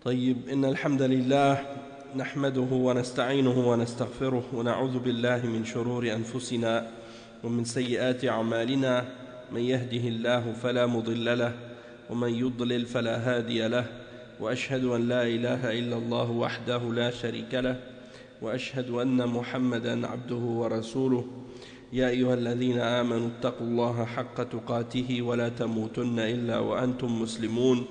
طيب إن الحمد لله نحمده ونستعينه ونستغفره ونعوذ بالله من شرور أنفسنا ومن سيئات أعمالنا من يهده الله فلا مضل له ومن يضلل فلا هادي له وأشهد أن لا إله إلا الله وحده لا شريك له وأشهد أن محمدًا عبده ورسوله يا أيها الذين آمنوا اتقوا الله حق تقاته ولا تموتن إلا وأنتم مسلمون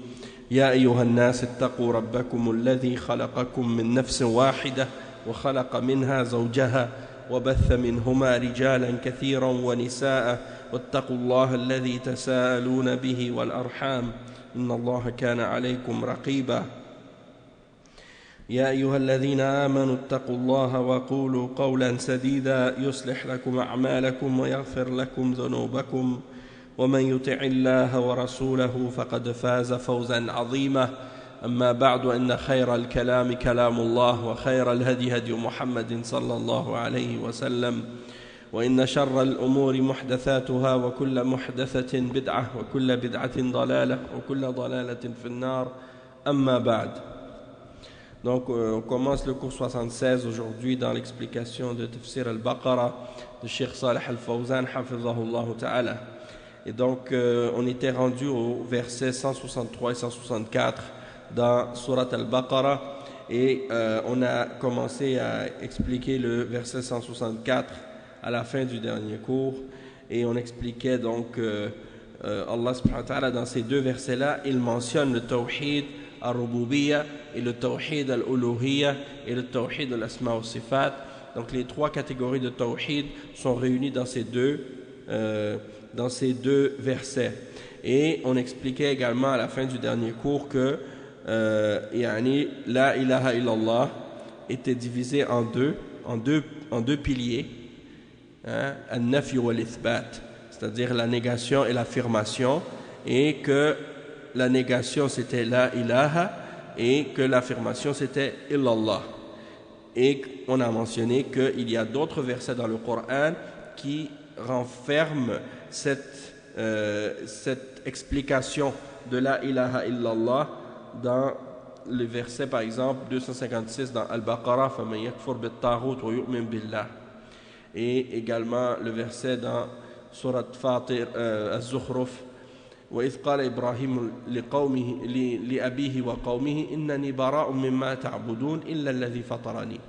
يا أيها الناس اتقوا ربكم الذي خلقكم من نفس واحدة وخلق منها زوجها وبث منهما رجالا كثيرا ونساء واتقوا الله الذي تساءلون به والأرحام إن الله كان عليكم رقيبا يا أيها الذين آمنوا اتقوا الله وقولوا قولا سديدا يصلح لكم أعمالكم ويغفر لكم ذنوبكم ومن يطع الله ورسوله فقد فاز فوزا عظيما أما بعد إن خير الكلام كلام الله وخير الهدي هدي محمد صلى الله عليه وسلم وإن شر الأمور محدثاتها وكل محدثة بدعة وكل بدعة ضلالة وكل ضلالة في النار أما بعد. Donc on commence le cours 76 aujourd'hui dans l'explication de Tafsir al-Baqarah de Cheikh Salih al-Fawzan hafizahullah ta'ala. Et donc on était rendu au verset 163 et 164 dans Surat al-Baqarah et on a commencé à expliquer le verset 164 à la fin du dernier cours et on expliquait donc Allah subhanahu wa ta'ala dans ces deux versets là il mentionne le tawhid al-rububiyya et le tawhid al-uluhiyya et le tawhid al-asma wa sifat. Donc les trois catégories de tawhid sont réunies dans ces deux versets. Et on expliquait également à la fin du dernier cours que la ilaha illallah était divisé en deux piliers, al-nafi wal-ithbat, c'est-à-dire la négation et l'affirmation, et que la négation c'était la ilaha et que l'affirmation c'était illallah. Et on a mentionné qu'il y a d'autres versets dans le Coran qui renferment cette explication de la ilaha illallah dans le verset par exemple 256 dans Al-Baqarah فَمَنْ يَكْفُرْ بِالطَّاغُوتِ وَيُؤْمِنْ بِاللَّهِ, et également le verset dans Surat Fatir Az-Zukhruf وإذ قال إبراهيم لقومه لأبيه وقومه إنني براء مما تعبدون إلا الذي فطرني.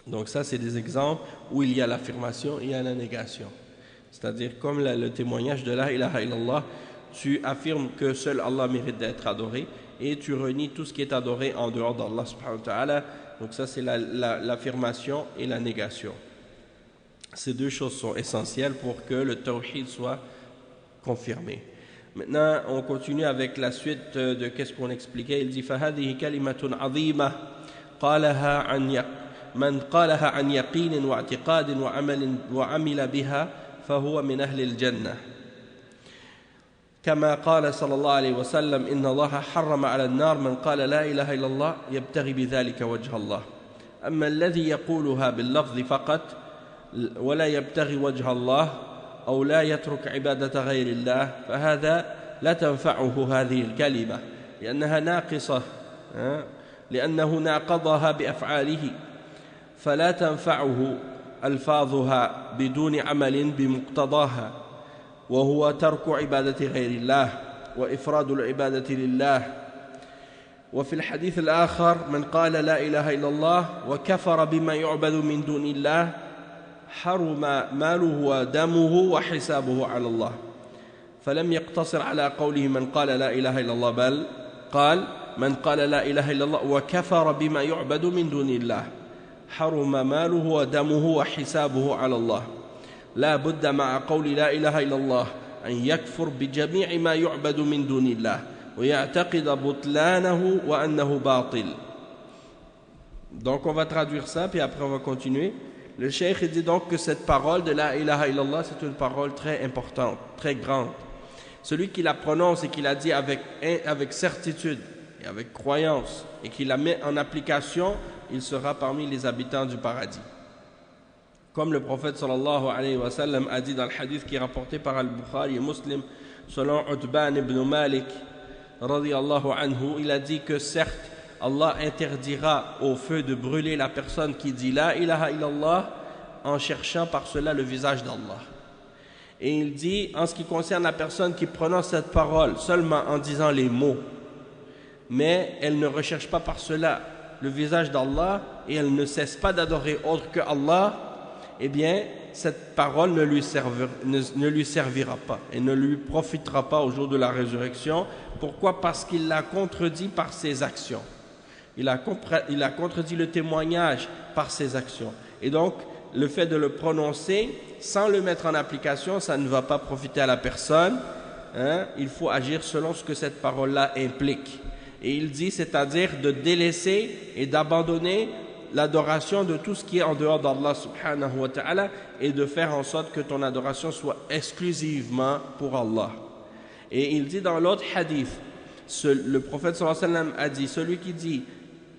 Donc ça c'est des exemples où il y a l'affirmation et il y a la négation. C'est-à-dire comme le témoignage de la ilaha illallah, tu affirmes que seul Allah mérite d'être adoré et tu renies tout ce qui est adoré en dehors d'Allah subhanahu wa ta'ala. Donc ça c'est l'affirmation et la négation. Ces deux choses sont essentielles pour que le tawhid soit confirmé. Maintenant, on continue avec la suite de qu'est-ce qu'on expliquait. Il dit فَهَذِهِ كَلِمَةٌ عَظِيمَةٌ قَالَهَا من قالها عن يقين واعتقاد وعمل بها فهو من أهل الجنة كما قال صلى الله عليه وسلم إن الله حرم على النار من قال لا إله إلا الله يبتغي بذلك وجه الله أما الذي يقولها باللفظ فقط ولا يبتغي وجه الله أو لا يترك عبادة غير الله فهذا لا تنفعه هذه الكلمة لأنها ناقصة لأنه ناقضها بأفعاله فلا تنفعه ألفاظها بدون عمل بمقتضاها وهو ترك عبادة غير الله وإفراد العبادة لله. وفي الحديث الآخر من قال لا إله إلا الله وكفر بما يعبد من دون الله حرم ماله ودمه وحسابه على الله فلم يقتصر على قوله من قال لا إله إلا الله بل قال من قال لا إله إلا الله وكفر بما يعبد من دون الله حرم ماله ودمه وحسابه على الله لا بد مع قول لا إله إلا الله أن يكفر بجميع ما يعبد من دون الله ويعتقد بطلانه وأنه باطل. Donc on va traduire ça puis après on va continuer. Le cheikh dit donc que cette parole de la ilaha illallah c'est une parole très importante, très grande. Celui qui la prononce et qui la dit avec certitude et avec croyance et qui la met en application, il sera parmi les habitants du paradis. Comme le prophète sallallahu alayhi wa sallam a dit dans le hadith qui est rapporté par Al-Bukhari et Muslim selon Utban ibn Malik radiyallahu anhu, il a dit que certes, Allah interdira au feu de brûler la personne qui dit la ilaha illallah en cherchant par cela le visage d'Allah. Et il dit, en ce qui concerne la personne qui prononce cette parole seulement en disant les mots, mais elle ne recherche pas par cela le visage d'Allah et elle ne cesse pas d'adorer autre que Allah, eh bien, cette parole ne lui servira pas et ne lui profitera pas au jour de la résurrection. Pourquoi? Parce qu'il l'a contredit par ses actions. Il a contredit le témoignage par ses actions. Et donc, le fait de le prononcer sans le mettre en application, ça ne va pas profiter à la personne. Il faut agir selon ce que cette parole-là implique. Et il dit, c'est-à-dire de délaisser et d'abandonner l'adoration de tout ce qui est en dehors d'Allah subhanahu wa ta'ala et de faire en sorte que ton adoration soit exclusivement pour Allah. Et il dit dans l'autre hadith, le prophète sallallahu alayhi wa sallam a dit, celui qui dit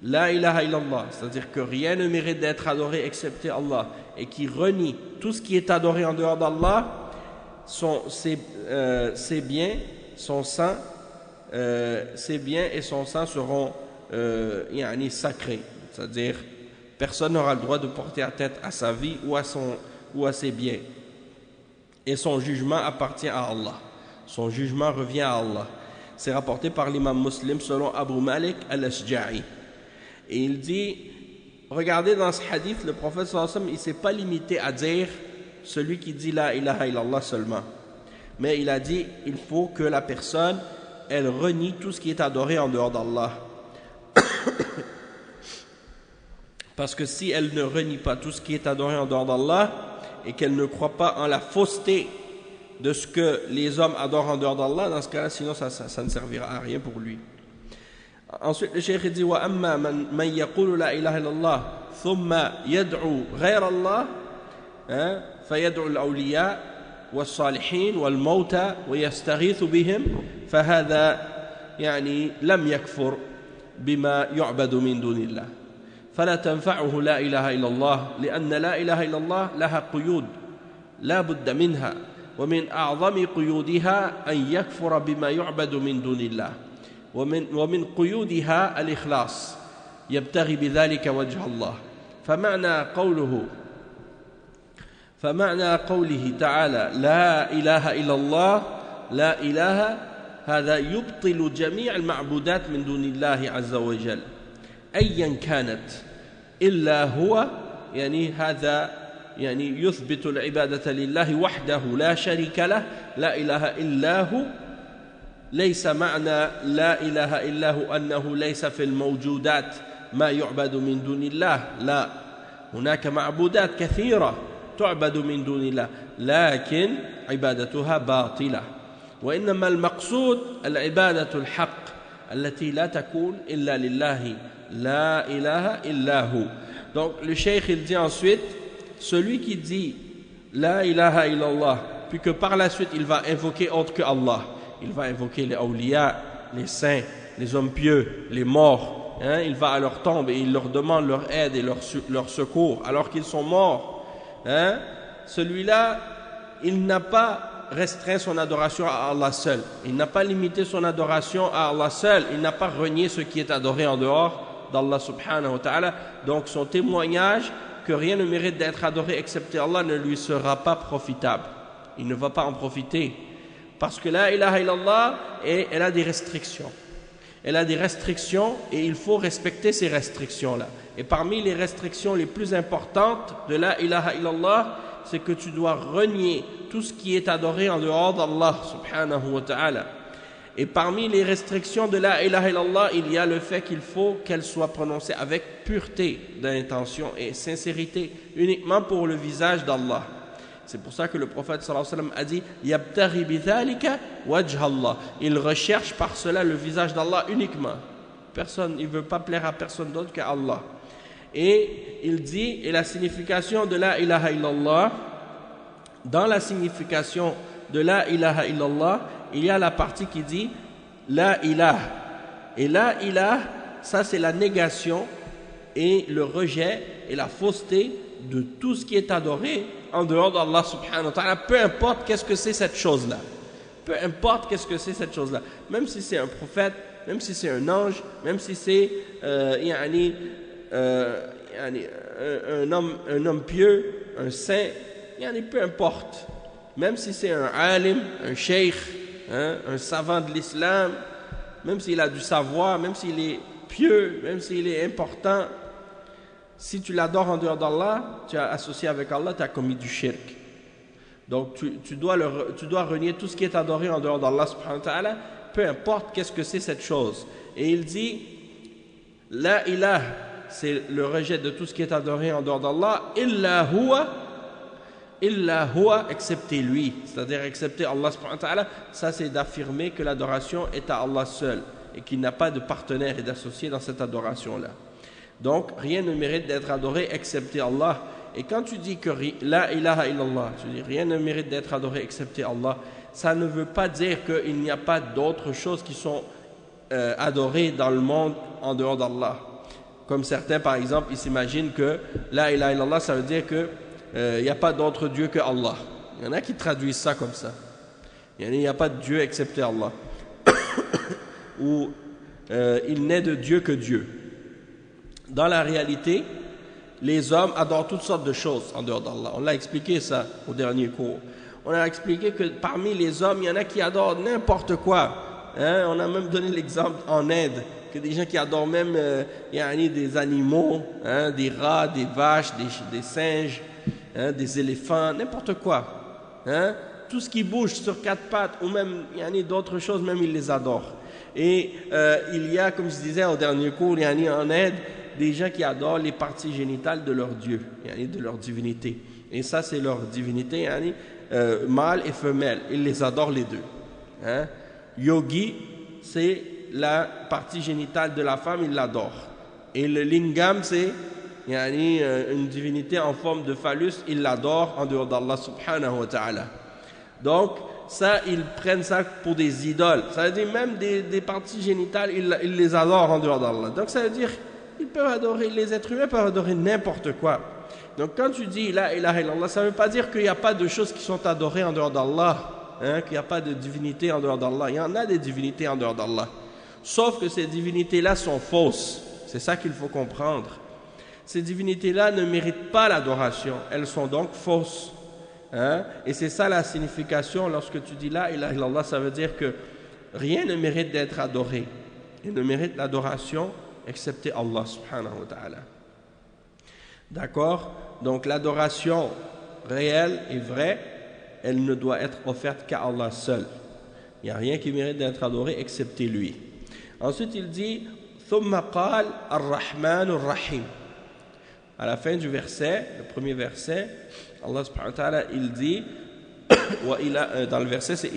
la ilaha illallah, c'est-à-dire que rien ne mérite d'être adoré excepté Allah, et qui renie tout ce qui est adoré en dehors d'Allah, ses biens, son sang, ses biens et son sang seront sacrés, c'est-à-dire personne n'aura le droit de porter atteinte à sa vie ou à ses biens, et son jugement appartient à Allah, son jugement revient à Allah. C'est rapporté par l'imam Muslim selon Abu Malik al-Ashja'i. Et il dit, regardez dans ce hadith, le prophète sallallahu alayhi wa sallam, il ne s'est pas limité à dire celui qui dit la ilaha illallah seulement, mais il a dit il faut que la personne elle renie tout ce qui est adoré en dehors d'Allah. Parce que si elle ne renie pas tout ce qui est adoré en dehors d'Allah et qu'elle ne croit pas en la fausseté de ce que les hommes adorent en dehors d'Allah, dans ce cas-là, sinon ça ne servira à rien pour lui. Ensuite, le cheikh dit wa amma man yaqulu la ilaha illallah thumma yad'u ghayra Allah fayad'u al-awliya was-salihin wal-mawta wa yastaghithu bihim fahadha lam yakfur bima yu'badu min dunillah فلا تنفعه لا إله إلا الله لأن لا إله إلا الله لها قيود لا بد منها ومن أعظم قيودها أن يكفر بما يعبد من دون الله ومن قيودها الإخلاص يبتغي بذلك وجه الله فمعنى قوله تعالى لا إله إلا الله لا إله هذا يبطل جميع المعبودات من دون الله عز وجل أيا كانت إلا هو هذا يثبت العبادة لله وحده لا شريك له لا إله إلا هو ليس معنى لا إله إلا هو أنه ليس في الموجودات ما يعبد من دون الله لا هناك معبودات كثيرة تعبد من دون الله لكن عبادتها باطلة وإنما المقصود العبادة الحق التي لا تكون إلا لله La ilaha illahu. Donc le cheikh il dit ensuite, celui qui dit la ilaha illallah, puis que par la suite il va invoquer autre que Allah, il va invoquer les awliya, les saints, les hommes pieux, les morts, il va à leur tombe et il leur demande leur aide et leur secours alors qu'ils sont morts, celui-là il n'a pas restreint son adoration à Allah seul, il n'a pas limité son adoration à Allah seul, il n'a pas renié ce qui est adoré en dehors d'Allah subhanahu wa ta'ala. Donc son témoignage que rien ne mérite d'être adoré excepté Allah ne lui sera pas profitable, il ne va pas en profiter parce que la ilaha illallah elle a des restrictions, et il faut respecter ces restrictions là. Et parmi les restrictions les plus importantes de la ilaha illallah, c'est que tu dois renier tout ce qui est adoré en dehors d'Allah subhanahu wa ta'ala. Et parmi les restrictions de la ilaha illallah, il y a le fait qu'il faut qu'elle soit prononcée avec pureté d'intention et sincérité, uniquement pour le visage d'Allah. C'est pour ça que le prophète sallallahu alayhi wa sallam a dit yabtaghi bidhalika wajha Allah. Il recherche par cela le visage d'Allah uniquement. Personne, il ne veut pas plaire à personne d'autre qu'à Allah. Et il dit, et la signification de la ilaha illallah, dans la signification de la ilaha illallah, il y a la partie qui dit la ilah. Et la ilah, ça c'est la négation et le rejet et la fausseté de tout ce qui est adoré en dehors d'Allah subhanahu wa ta'ala, peu importe qu'est-ce que c'est cette chose-là. peu importe qu'est-ce que c'est cette chose-là, même si c'est un prophète, même si c'est un ange, même si c'est un homme pieux, un saint, peu importe. Même si c'est un alim, un sheikh, un savant de l'islam, même s'il a du savoir, même s'il est pieux, même s'il est important, si tu l'adores en dehors d'Allah, tu as associé avec Allah, tu as commis du shirk. Donc tu dois renier tout ce qui est adoré en dehors d'Allah subhanahu wa ta'ala, peu importe qu'est-ce que c'est cette chose. Et il dit, la ilaha, c'est le rejet de tout ce qui est adoré en dehors d'Allah, illa huwa, excepté lui, c'est-à-dire excepté Allah subhanahu wa ta'ala. Ça c'est d'affirmer que l'adoration est à Allah seul et qu'il n'a pas de partenaire et d'associé dans cette adoration-là. Donc rien ne mérite d'être adoré excepté Allah. Et quand tu dis que la ilaha illallah, tu dis rien ne mérite d'être adoré excepté Allah, ça ne veut pas dire qu'il n'y a pas d'autres choses qui sont adorées dans le monde en dehors d'Allah. Comme certains par exemple, ils s'imaginent que la ilaha illallah, ça veut dire que il n'y a pas d'autre Dieu que Allah. Il y en a qui traduisent ça comme ça. Il n'y a pas de Dieu excepté Allah. Ou il n'est de Dieu que Dieu. Dans la réalité, les hommes adorent toutes sortes de choses en dehors d'Allah. On l'a expliqué ça au dernier cours. On a expliqué que parmi les hommes, il y en a qui adorent n'importe quoi. On a même donné l'exemple en Inde, que des gens qui adorent même des animaux, des rats, des vaches, des singes, des éléphants, n'importe quoi. Tout ce qui bouge sur quatre pattes, ou même d'autres choses, même ils les adorent. Et il y a, comme je disais au dernier cours, en Inde, des gens qui adorent les parties génitales de leur Dieu, de leur divinité. Et ça, c'est leur divinité, mâle et femelle. Ils les adorent les deux. Yogi, c'est la partie génitale de la femme, ils l'adorent. Et le lingam, c'est une divinité en forme de phallus, ils l'adorent en dehors d'Allah subhanahu wa ta'ala. Donc, ça, ils prennent ça pour des idoles. Ça veut dire même des parties génitales, ils les adorent en dehors d'Allah. Donc, ça veut dire les êtres humains peuvent adorer n'importe quoi. Donc quand tu dis la ilaha illallah, ça ne veut pas dire qu'il n'y a pas de choses qui sont adorées en dehors d'Allah, qu'il n'y a pas de divinité en dehors d'Allah. Il y en a des divinités en dehors d'Allah. Sauf que ces divinités-là sont fausses. C'est ça qu'il faut comprendre. Ces divinités-là ne méritent pas l'adoration. Elles sont donc fausses. Et c'est ça la signification lorsque tu dis la ilaha illallah, ça veut dire que rien ne mérite d'être adoré. Il ne mérite l'adoration excepté Allah subhanahu wa ta'ala. D'accord? Donc l'adoration réelle et vraie, elle ne doit être offerte qu'à Allah seul. Il n'y a rien qui mérite d'être adoré excepté lui. Ensuite il dit ثم قال الرحمن الرحيم. À la fin du verset, le premier verset, Allah subhanahu wa ta'ala il dit dans le verset c'est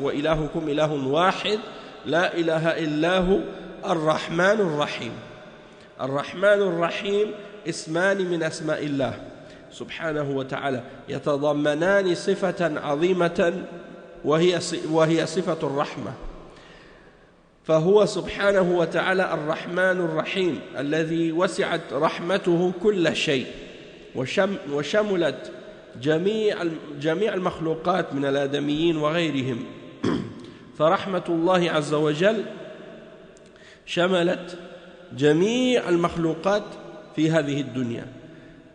wa ilahukum ilahun wahid la ilaha illahu الرحمن الرحيم. الرحمن الرحيم اسمان من أسماء الله سبحانه وتعالى يتضمنان صفة عظيمة وهي صفة الرحمة. فهو سبحانه وتعالى الرحمن الرحيم الذي وسعت رحمته كل شيء وشملت جميع المخلوقات من الآدميين وغيرهم. فرحمة الله عز وجل شملت جميع المخلوقات في هذه الدنيا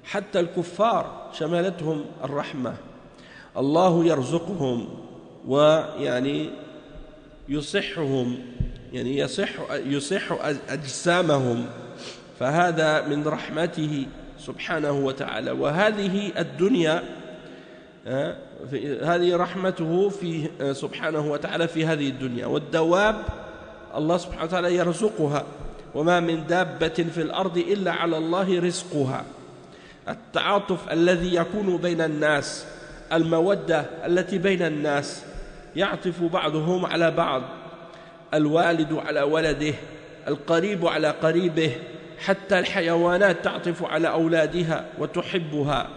حتى الكفار شملتهم الرحمة. الله يرزقهم يصحهم يصح أجسامهم فهذا من رحمته سبحانه وتعالى. وهذه الدنيا هذه رحمته في سبحانه وتعالى في هذه الدنيا. والدواب الله سبحانه وتعالى يرزقها وما من دابة في الأرض إلا على الله رزقها. التعاطف الذي يكون بين الناس، المودة التي بين الناس، يعطف بعضهم على بعض، الوالد على ولده، القريب على قريبه، حتى الحيوانات تعطف على أولادها وتحبها.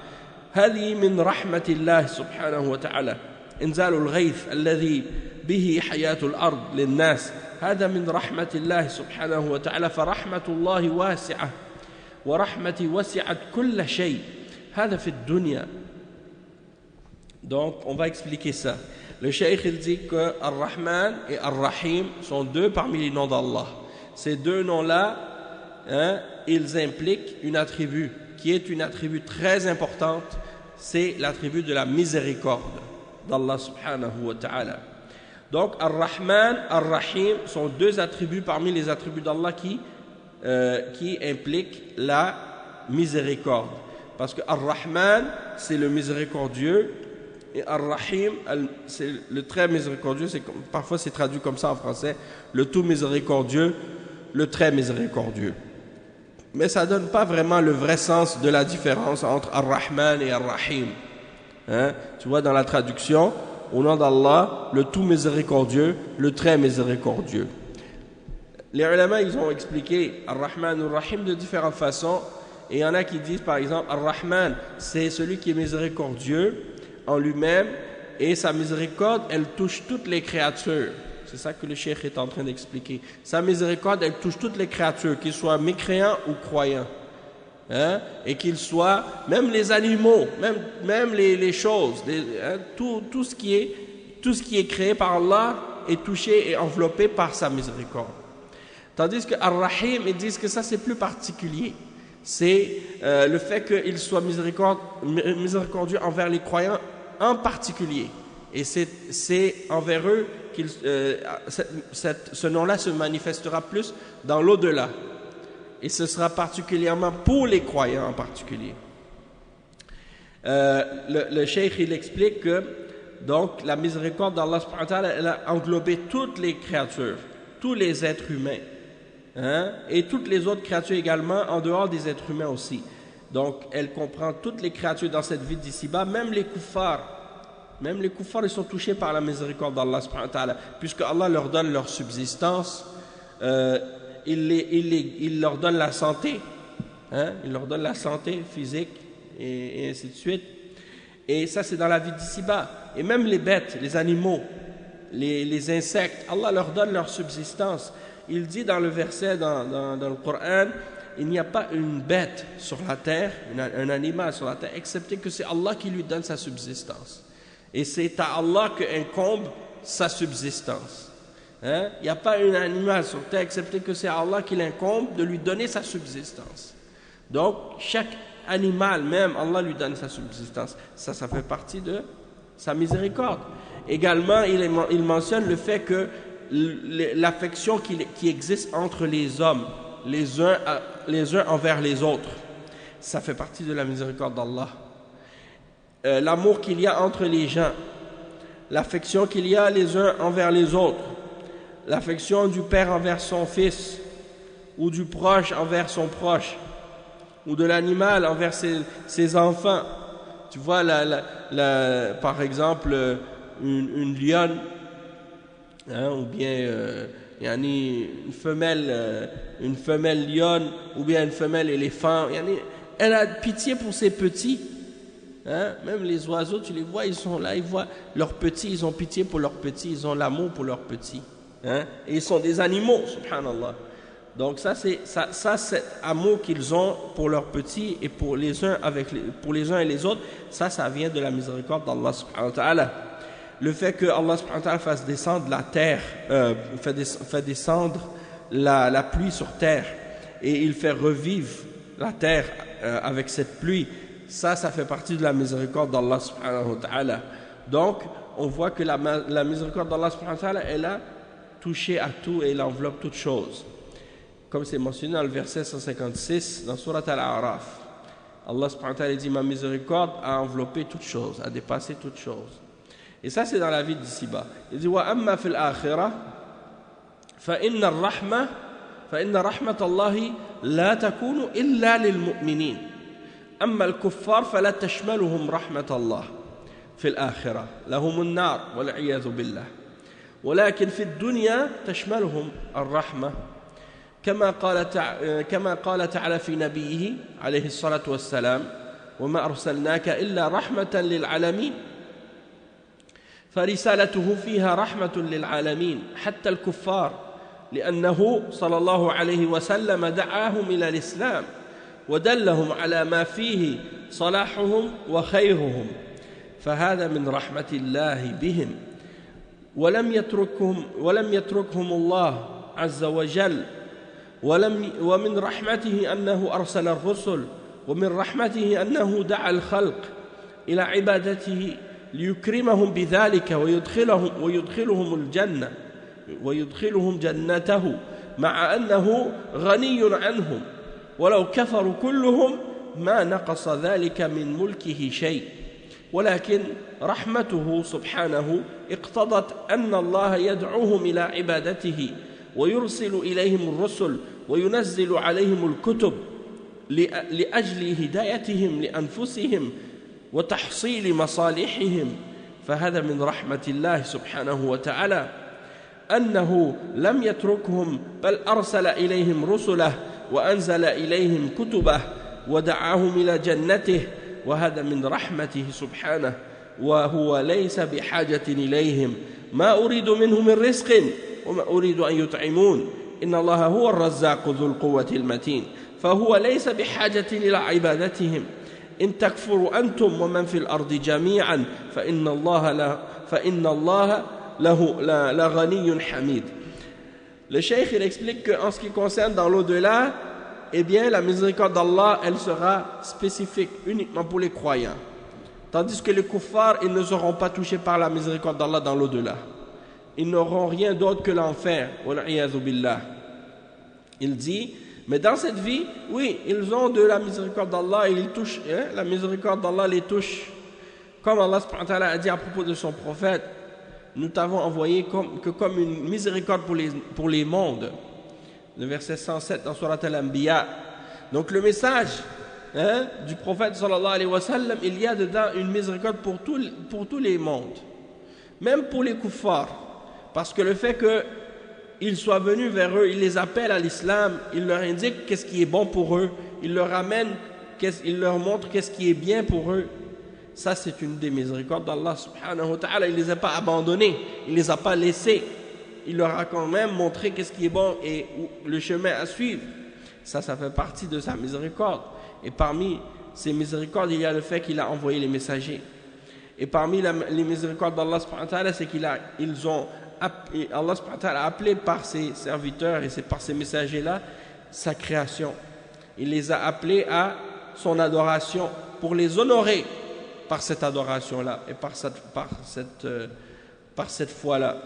هذه من رحمة الله سبحانه وتعالى. إنزال الغيث الذي به حياة الأرض للناس، هذا من رحمة الله سبحانه وتعالى. فرحمة الله واسعة ورحمتي وسعت كل شيء. هذا في الدنيا. Donc on va expliquer ça. Le cheikh il dit que Ar-Rahman et Ar-Rahim sont deux parmi les noms d'Allah. Ces deux noms-là, ils impliquent une attribut qui est une attribut très importante, c'est l'attribut de la miséricorde d'Allah subhanahu wa ta'ala. Donc Ar-Rahman, Ar-Rahim sont deux attributs parmi les attributs d'Allah qui impliquent la miséricorde. Parce que Ar-Rahman, c'est le miséricordieux, et Ar-Rahim, c'est le très miséricordieux, parfois c'est traduit comme ça en français, le tout miséricordieux, le très miséricordieux. Mais ça ne donne pas vraiment le vrai sens de la différence entre Ar-Rahman et Ar-Rahim. Tu vois dans la traduction, au nom d'Allah, le tout miséricordieux, le très miséricordieux. Les ulama, ils ont expliqué Ar-Rahman ou Ar-Rahim de différentes façons. Et il y en a qui disent par exemple Ar-Rahman, c'est celui qui est miséricordieux en lui-même, et sa miséricorde, elle touche toutes les créatures. C'est ça que le cheikh est en train d'expliquer. Sa miséricorde, elle touche toutes les créatures, qu'ils soient mécréants ou croyants. Et qu'ils soient, même les animaux, même les choses, tout ce qui est créé par Allah est touché et enveloppé par sa miséricorde. Tandis que Ar-Rahim, ils disent que ça c'est plus particulier. C'est le fait qu'il soit miséricordieux envers les croyants en particulier. Et c'est envers eux ce nom-là se manifestera plus dans l'au-delà. Et ce sera particulièrement pour les croyants en particulier. Le cheikh il explique que donc la miséricorde d'Allah subhanahu wa ta'ala, elle a englobé toutes les créatures, tous les êtres humains, et toutes les autres créatures également en dehors des êtres humains aussi. Donc elle comprend toutes les créatures dans cette vie d'ici-bas, même les kuffars. Même les kuffars, ils sont touchés par la miséricorde d'Allah subhanahu wa ta'ala, puisque Allah leur donne leur subsistance, il leur donne la santé, il leur donne la santé physique et ainsi de suite. Et ça c'est dans la vie d'ici-bas. Et même les bêtes, les animaux, les insectes, Allah leur donne leur subsistance. Il dit dans le verset dans le Coran, il n'y a pas une bête sur la terre, un animal sur la terre, excepté que c'est Allah qui lui donne sa subsistance. Et c'est à Allah qu'incombe sa subsistance. Il n'y a pas un animal sur terre, excepté que c'est à Allah qui l'incombe de lui donner sa subsistance. Donc, chaque animal, même, Allah lui donne sa subsistance. Ça fait partie de sa miséricorde. Également, il mentionne le fait que l'affection qui existe entre les hommes, les uns envers les autres, ça fait partie de la miséricorde d'Allah. L'amour qu'il y a entre les gens, l'affection qu'il y a les uns envers les autres, l'affection du père envers son fils, ou du proche envers son proche, ou de l'animal envers ses enfants. Tu vois, par exemple, une lionne, ou bien une femelle lionne, ou bien une femelle éléphant, elle a pitié pour ses petits. Même les oiseaux, tu les vois, ils sont là, ils voient leurs petits, ils ont pitié pour leurs petits, ils ont l'amour pour leurs petits. Et ils sont des animaux, subhanallah. Donc ça, cet amour qu'ils ont pour leurs petits et pour les uns et les autres, ça vient de la miséricorde d'Allah subhanahu wa ta'ala. Le fait que Allah subhanahu wa ta'ala fasse descendre la terre, fait descendre la pluie sur terre, et il fait revivre la terre avec cette pluie, ça fait partie de la miséricorde d'Allah subhanahu wa ta'ala. Donc, on voit que la miséricorde d'Allah subhanahu wa ta'ala, elle a touché à tout et elle enveloppe toutes choses. Comme c'est mentionné dans le verset 156 dans Surat Al-A'raf. Allah subhanahu wa ta'ala dit, ma miséricorde a enveloppé toutes choses, a dépassé toutes choses. Et ça c'est dans la vie d'ici-bas. Il dit, wa amma fil akhirah, fa inna rahmatallahi la takunu illa lil mu'minin. أما الكفار فلا تشملهم رحمة الله في الآخرة لهم النار والعياذ بالله ولكن في الدنيا تشملهم الرحمة كما قال تعالى في نبيه عليه الصلاة والسلام وما أرسلناك إلا رحمة للعالمين فرسالته فيها رحمة للعالمين حتى الكفار لأنه صلى الله عليه وسلم دعاهم إلى الإسلام ودلهم على ما فيه صلاحهم وخيرهم فهذا من رحمة الله بهم ولم يتركهم الله عز وجل ومن رحمته أنه أرسل الرسل ومن رحمته أنه دعا الخلق إلى عبادته ليكرمهم بذلك ويدخلهم الجنة ويدخلهم جنته مع أنه غني عنهم ولو كفروا كلهم ما نقص ذلك من ملكه شيء ولكن رحمته سبحانه اقتضت أن الله يدعوهم إلى عبادته ويرسل إليهم الرسل وينزل عليهم الكتب لأجل هدايتهم لأنفسهم وتحصيل مصالحهم فهذا من رحمة الله سبحانه وتعالى أنه لم يتركهم بل أرسل إليهم رسله وأنزل إليهم كتبه ودعاهم إلى جنته وهذا من رحمته سبحانه وهو ليس بحاجة إليهم ما أريد منهم من رزق وما أريد أن يطعمون إن الله هو الرزاق ذو القوة المتين فهو ليس بحاجة إلى عبادتهم إن تكفروا أنتم ومن في الأرض جميعا فإن الله له غني حميد. Le cheikh il explique qu'en ce qui concerne dans l'au-delà, eh bien la miséricorde d'Allah elle sera spécifique uniquement pour les croyants. Tandis que les kuffars ils ne seront pas touchés par la miséricorde d'Allah dans l'au-delà. Ils n'auront rien d'autre que l'enfer. Wal'iyadhu billah. Il dit, mais dans cette vie, oui, ils ont de la miséricorde d'Allah et ils touchent, la miséricorde d'Allah les touche. Comme Allah subhanahu wa ta'ala a dit à propos de son prophète, nous t'avons envoyé comme une miséricorde pour les mondes. Le verset 107 dans Surat Al-Anbiya. Donc le message du prophète sallallahu alayhi wa sallam, il y a dedans une miséricorde pour tous les mondes. Même pour les kuffars. Parce que le fait qu'ils soient venus vers eux, il les appelle à l'islam, il leur indique qu'est-ce qui est bon pour eux, il leur amène, il leur montre qu'est-ce qui est bien pour eux. Ça, c'est une des miséricordes d'Allah subhanahu wa ta'ala. Il ne les a pas abandonnés, il ne les a pas laissés. Il leur a quand même montré qu'est-ce qui est bon et le chemin à suivre. Ça fait partie de sa miséricorde. Et parmi ces miséricordes, il y a le fait qu'il a envoyé les messagers. Et parmi les miséricordes d'Allah subhanahu wa ta'ala, c'est Allah subhanahu wa ta'ala a appelé par ses serviteurs et par ses messagers-là sa création. Il les a appelés à son adoration pour les honorer par cette adoration-là et par cette foi-là.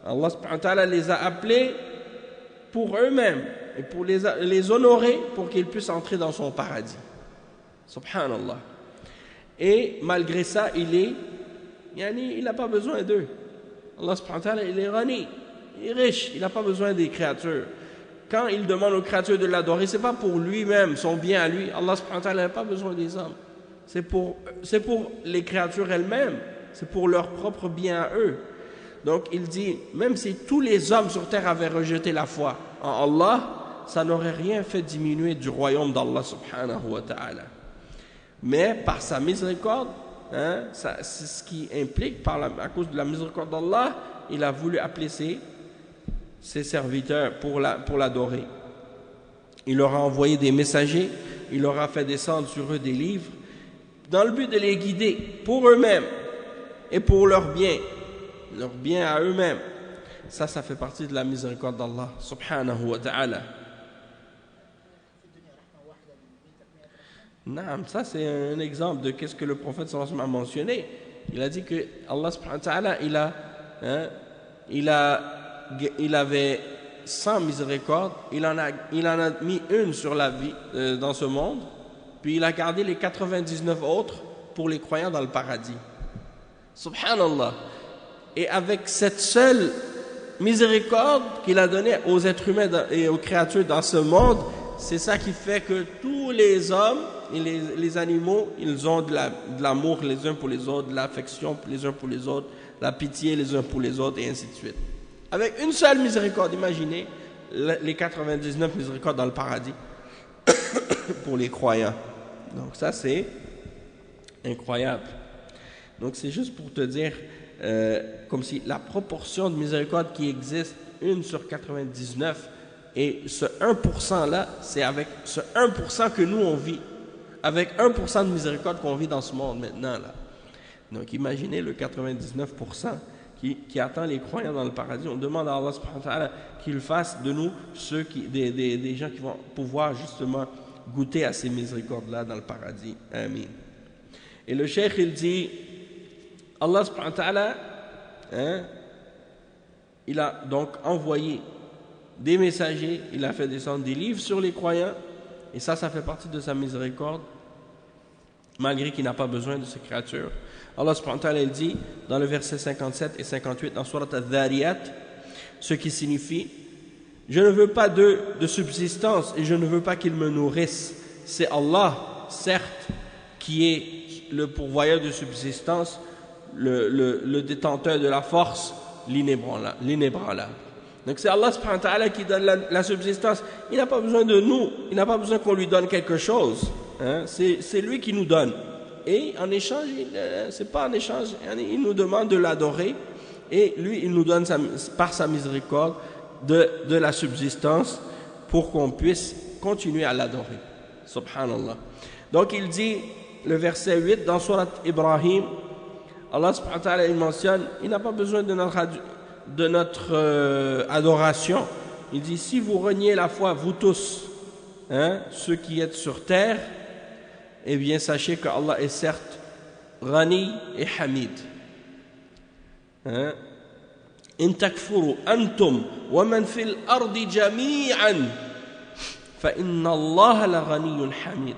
Allah subhanahu wa ta'ala les a appelés pour eux-mêmes et pour les honorer pour qu'ils puissent entrer dans son paradis. Subhanallah. Et malgré ça, il n'a pas besoin d'eux. Allah subhanahu wa ta'ala, il est ghani, il est riche, il n'a pas besoin des créatures. Quand il demande aux créatures de l'adorer, ce n'est pas pour lui-même, son bien à lui. Allah subhanahu wa ta'ala n'a pas besoin des hommes. C'est pour les créatures elles-mêmes, c'est pour leur propre bien à eux. Donc il dit, même si tous les hommes sur terre avaient rejeté la foi en Allah, ça n'aurait rien fait diminuer du royaume d'Allah subhanahu wa ta'ala. Mais par sa miséricorde, c'est ce qui implique, à cause de la miséricorde d'Allah, il a voulu appeler ses serviteurs pour l'adorer. Il leur a envoyé des messagers, il leur a fait descendre sur eux des livres, dans le but de les guider pour eux-mêmes et pour leur bien à eux-mêmes. Ça fait partie de la miséricorde d'Allah subhanahu wa ta'ala. Naam, ça c'est un exemple de qu'est-ce que le prophète sallallahu alayhi wa sallam a mentionné. Il a dit que Allah subhanahu wa ta'ala il avait 100 miséricordes, il en a mis une sur la vie dans ce monde, puis il a gardé les 99 autres pour les croyants dans le paradis. Subhanallah. Et avec cette seule miséricorde qu'il a donnée aux êtres humains et aux créatures dans ce monde, c'est ça qui fait que tous les hommes et les animaux, ils ont de l'amour les uns pour les autres, de l'affection les uns pour les autres, la pitié les uns pour les autres, et ainsi de suite. Avec une seule miséricorde, imaginez les 99 miséricordes dans le paradis pour les croyants. Donc ça, c'est incroyable. Donc c'est juste pour te dire, comme si la proportion de miséricorde qui existe, 1 sur 99, et ce 1% là, c'est avec ce 1% que nous on vit, avec 1% de miséricorde qu'on vit dans ce monde maintenant là. Donc imaginez le 99% qui attend les croyants dans le paradis. On demande à Allah subhanahu wa ta'ala qu'il fasse de nous des gens qui vont pouvoir justement goûter à ces miséricordes-là dans le paradis. Amin. Et le cheikh, il dit, Allah subhanahu wa ta'ala, il a donc envoyé des messagers, il a fait descendre des livres sur les croyants, et ça fait partie de sa miséricorde, malgré qu'il n'a pas besoin de ces créatures. Allah subhanahu wa ta'ala, il dit dans le verset 57 et 58 dans Surat Al-Dhariyat, ce qui signifie: je ne veux pas d'eux de subsistance et je ne veux pas qu'ils me nourrissent. C'est Allah, certes, qui est le pourvoyeur de subsistance, le détenteur de la force, l'inébranlable. Donc c'est Allah subhanahu wa ta'ala qui donne la subsistance. Il n'a pas besoin de nous, il n'a pas besoin qu'on lui donne quelque chose. C'est lui qui nous donne. Et en échange, c'est pas en échange, il nous demande de l'adorer. Et lui, il nous donne par sa miséricorde de la subsistance pour qu'on puisse continuer à l'adorer. Subhanallah. Donc il dit, le verset 8 dans Surat Ibrahim, Allah subhanahu wa ta'ala, il mentionne, il n'a pas besoin de notre adoration. Il dit: si vous reniez la foi, vous tous, ceux qui êtes sur terre, eh bien sachez que Allah est certes Ghani et Hamid. In takfuru antum wa man fil ardi jami'an fa inna Allah la ghaniyyun hamid.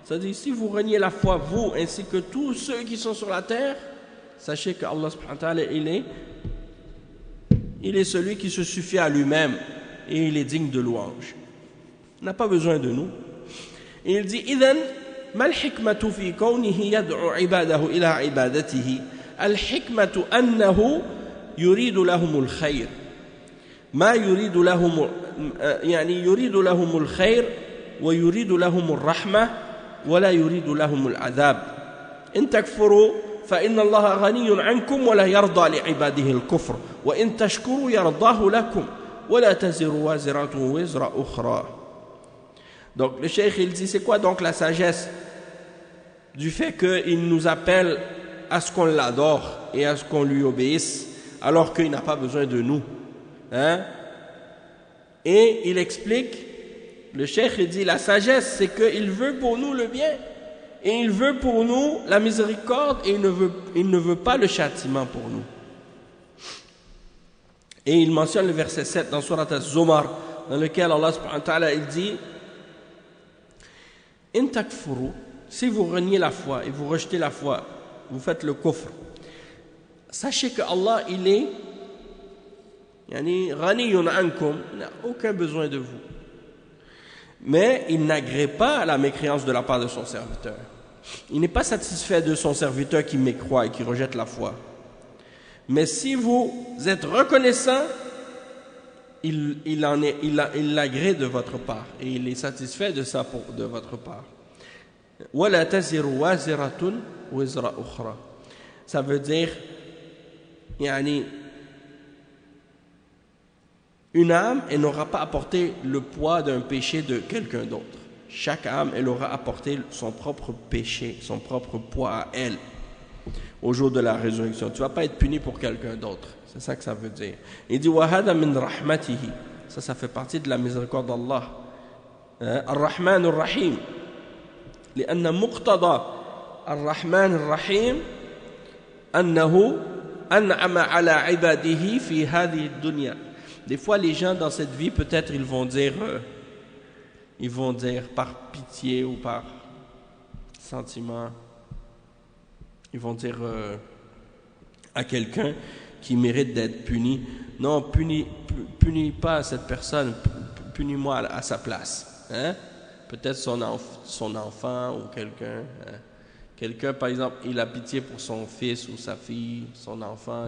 C'est-à-dire, si vous reniez la foi, vous ainsi que tous ceux qui sont sur la terre, sachez que Allah subhanahu wa ta'ala, il est celui qui se suffit à lui-même et il est digne de louange. Il n'a pas besoin de nous. Et il dit: idhan ما الحكمة في كونه يدعو عباده إلى عبادته الحكمة أنه يريد لهم الخير ما يريد لهم يعني يريد لهم الخير ويريد لهم الرحمة ولا يريد لهم العذاب إن تكفروا فإن الله غني عنكم ولا يرضى لعباده الكفر وإن تشكروا يرضاه لكم ولا تزر وازرة وزر أخرى. Donc le cheikh, il dit, c'est quoi donc la sagesse du fait qu'il nous appelle à ce qu'on l'adore et à ce qu'on lui obéisse alors qu'il n'a pas besoin de nous, Et il explique, le cheikh, il dit, la sagesse, c'est qu'il veut pour nous le bien et il veut pour nous la miséricorde et il ne veut pas le châtiment pour nous. Et il mentionne le verset 7 dans Surat Az-Zumar, dans lequel Allah subhanahu wa ta'ala, il dit: In takfuru, si vous reniez la foi et vous rejetez la foi, vous faites le kufr, sachez que Allah, il est ghaniyun ankum, il n'a aucun besoin de vous. Mais il n'agrée pas la mécréance de la part de son serviteur. Il n'est pas satisfait de son serviteur qui mécroit et qui rejette la foi. Mais si vous êtes reconnaissant, il l'agrée de votre part et il est satisfait de ça de votre part. وَلَا تَزِرُ وَازِرَةٌ وِزْرَ أُخْرَى. Ça veut dire, une âme, elle n'aura pas apporté le poids d'un péché de quelqu'un d'autre. Chaque âme, elle aura apporté son propre péché, son propre poids à elle au jour de la résurrection. Tu ne vas pas être puni pour quelqu'un d'autre. C'est ça que ça veut dire. Il dit: وَهَذَا مِنْ رَحْمَتِهِ. Ça fait partie de la miséricorde d'Allah. Ar-Rahman Ar-Rahim. لأن مقتضى الرحمن الرحيم أنه أنعم على عباده في هذه الدنيا. Des fois, les gens dans cette vie, peut-être, ils vont dire par pitié ou par sentiment, ils vont dire à quelqu'un qui mérite d'être puni: non, punis pas cette personne, punis-moi à sa place. Peut-être son enfant ou quelqu'un. Quelqu'un, par exemple, il a pitié pour son fils ou sa fille, son enfant,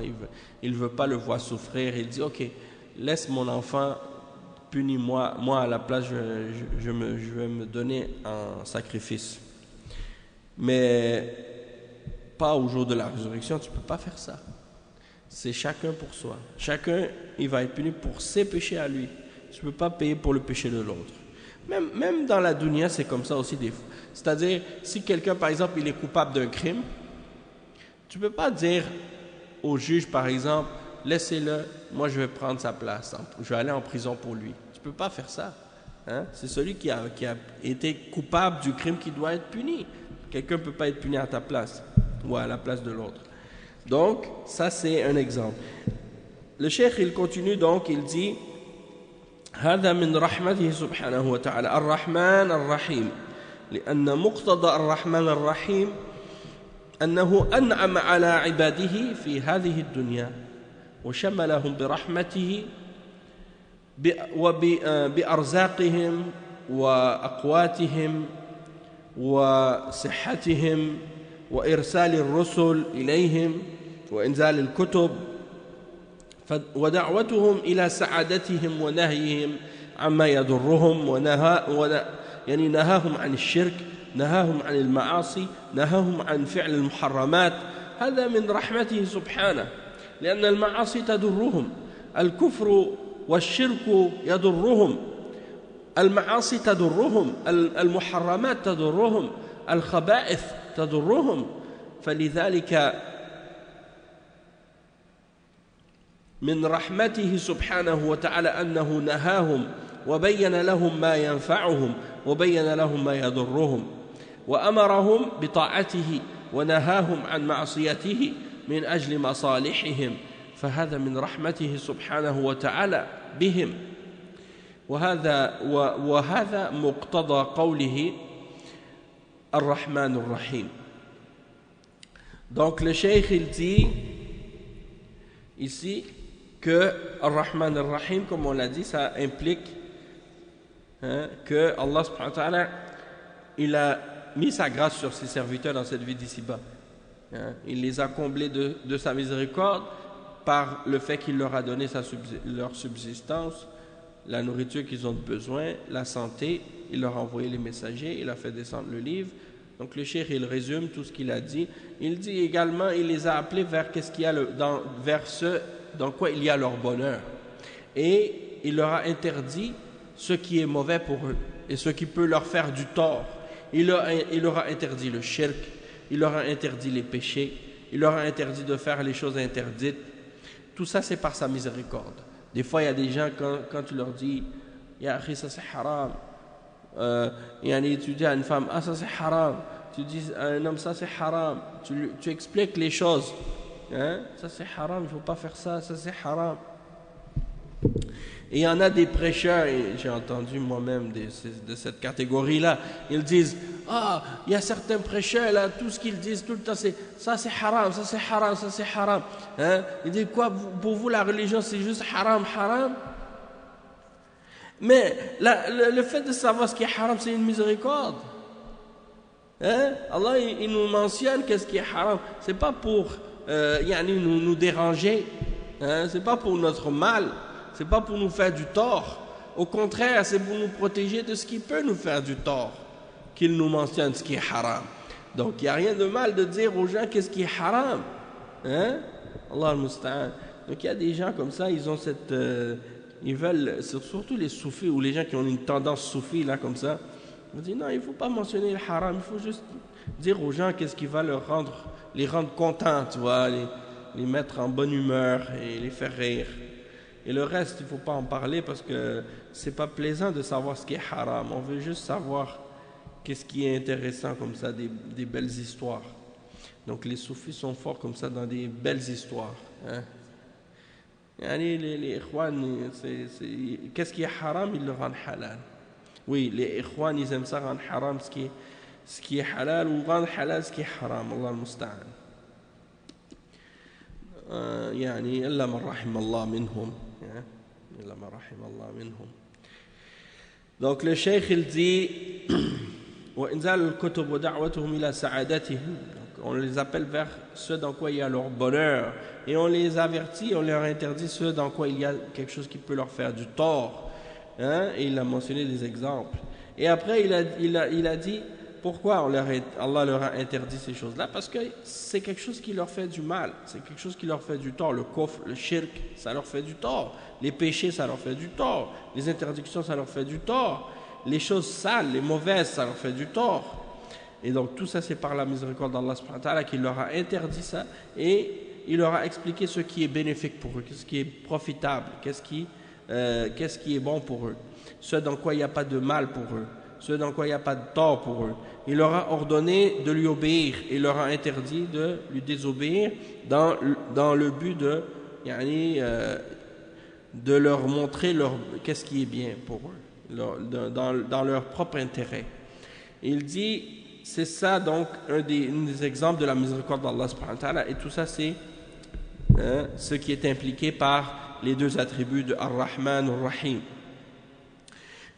il veut pas le voir souffrir. Il dit: ok, laisse mon enfant, punis-moi, moi à la place, je vais me donner en sacrifice. Mais pas au jour de la résurrection, tu ne peux pas faire ça. C'est chacun pour soi. Chacun, il va être puni pour ses péchés à lui. Tu ne peux pas payer pour le péché de l'autre. Même dans la dunya, c'est comme ça aussi des fois. C'est-à-dire, si quelqu'un, par exemple, il est coupable d'un crime, tu ne peux pas dire au juge, par exemple: laissez-le, moi je vais prendre sa place, je vais aller en prison pour lui. Tu ne peux pas faire ça. Hein? C'est celui qui a été coupable du crime qui doit être puni. Quelqu'un ne peut pas être puni à ta place ou à la place de l'autre. Donc, ça c'est un exemple. Le cheikh, il continue donc, il dit هذا من رحمته سبحانه وتعالى الرحمن الرحيم لأن مقتضى الرحمن الرحيم أنه أنعم على عباده في هذه الدنيا وشملهم برحمته بأرزاقهم وأقواتهم وصحتهم وإرسال الرسل إليهم وإنزال الكتب ودعوتهم إلى سعادتهم ونهيهم عما يضرهم يعني نهاهم عن الشرك نهاهم عن المعاصي نهاهم عن فعل المحرمات هذا من رحمته سبحانه لأن المعاصي تضرهم الكفر والشرك يضرهم المعاصي تضرهم المحرمات تضرهم الخبائث تضرهم فلذلك من رحمته سبحانه وتعالى أنه نهاهم وبين لهم ما ينفعهم وبين لهم ما يضرهم وأمرهم بطاعته ونهاهم عن معصيته من أجل مصالحهم فهذا من رحمته سبحانه وتعالى بهم وهذا مقتضى قوله الرحمن الرحيم. Donc le cheikh il dit ici que Ar-Rahman Ar-Rahim, comme on l'a dit, ça implique que Allah subhanahu wa ta'ala il a mis sa grâce sur ses serviteurs dans cette vie d'ici-bas. Il les a comblés de sa miséricorde par le fait qu'il leur a donné leur subsistance, la nourriture qu'ils ont besoin, la santé. Il leur a envoyé les messagers, il a fait descendre le livre. Donc le cheikh il résume tout ce qu'il a dit. Il dit également, il les a appelés vers vers ce dans quoi il y a leur bonheur. Et il leur a interdit ce qui est mauvais pour eux et ce qui peut leur faire du tort. Il leur a interdit le shirk, il leur a interdit les péchés, il leur a interdit de faire les choses interdites. Tout ça c'est par sa miséricorde. Des fois il y a des gens quand tu leur dis ya akhi ça c'est haram, tu dis à une femme ah ça c'est haram, tu dis à un homme ça c'est haram, tu expliques les choses. Ça c'est haram, il ne faut pas faire ça, ça c'est haram. Et il y en a des prêcheurs, et j'ai entendu moi-même de cette catégorie-là, ils disent ah, il y a certains prêcheurs là, tout ce qu'ils disent tout le temps c'est ça c'est haram, ça c'est haram, ça c'est haram. Ils disent quoi, pour vous la religion c'est juste haram, haram. Mais le fait de savoir ce qui est haram c'est une miséricorde. Allah il nous mentionne qu'est-ce qui est haram, c'est pas pour nous déranger, c'est pas pour notre mal, c'est pas pour nous faire du tort. Au contraire, c'est pour nous protéger de ce qui peut nous faire du tort qu'il nous mentionne ce qui est haram. Donc il n'y a rien de mal de dire aux gens qu'est-ce qui est haram. Allah al-Musta'an. Donc il y a des gens comme ça, ils ont ils veulent, surtout les soufis ou les gens qui ont une tendance soufie là comme ça, ils disent non, il ne faut pas mentionner le haram, il faut juste dire aux gens qu'est-ce qui va les rendre contents, tu vois, les mettre en bonne humeur et les faire rire. Et le reste, il ne faut pas en parler parce que c'est pas plaisant de savoir ce qui est haram. On veut juste savoir qu'est-ce qui est intéressant comme ça, des belles histoires. Donc les soufis sont forts comme ça dans des belles histoires. Les ikhwan, qu'est-ce qui est haram, ils le rendent halal. Oui, les ikhwan, ils aiment ça rendre haram ce qui est halal ou rendre halal ce qui est haram. Allah al-Musta'an. إلا من رحم الله منهم. إلا من رحم الله منهم. Donc le cheikh il dit وإنزال الكتب ودعوتهم إلى سعادتهم. On les appelle vers ce dans quoi il y a leur bonheur et on les avertit, on leur interdit ce dans quoi il y a quelque chose qui peut leur faire du tort. Et il a mentionné des exemples. Et après il a dit pourquoi Allah leur a interdit ces choses-là? Parce que c'est quelque chose qui leur fait du mal, c'est quelque chose qui leur fait du tort. Le kufr, le shirk, ça leur fait du tort. Les péchés, ça leur fait du tort. Les interdictions, ça leur fait du tort. Les choses sales, les mauvaises, ça leur fait du tort. Et donc tout ça, c'est par la miséricorde d'Allah subhanahu wa ta'ala qui leur a interdit ça. Et il leur a expliqué ce qui est bénéfique pour eux, ce qui est profitable, qu'est-ce qui est bon pour eux, ce dans quoi il n'y a pas de mal pour eux, ce dans quoi il n'y a pas de tort pour eux. Il leur a ordonné de lui obéir et leur a interdit de lui désobéir dans le but de leur montrer qu'est-ce qui est bien pour eux, dans leur propre intérêt. Il dit, c'est ça donc un des exemples de la miséricorde d'Allah subhanahu wa ta'ala, et tout ça c'est ce qui est impliqué par les deux attributs de Ar-Rahman Ar-Rahim.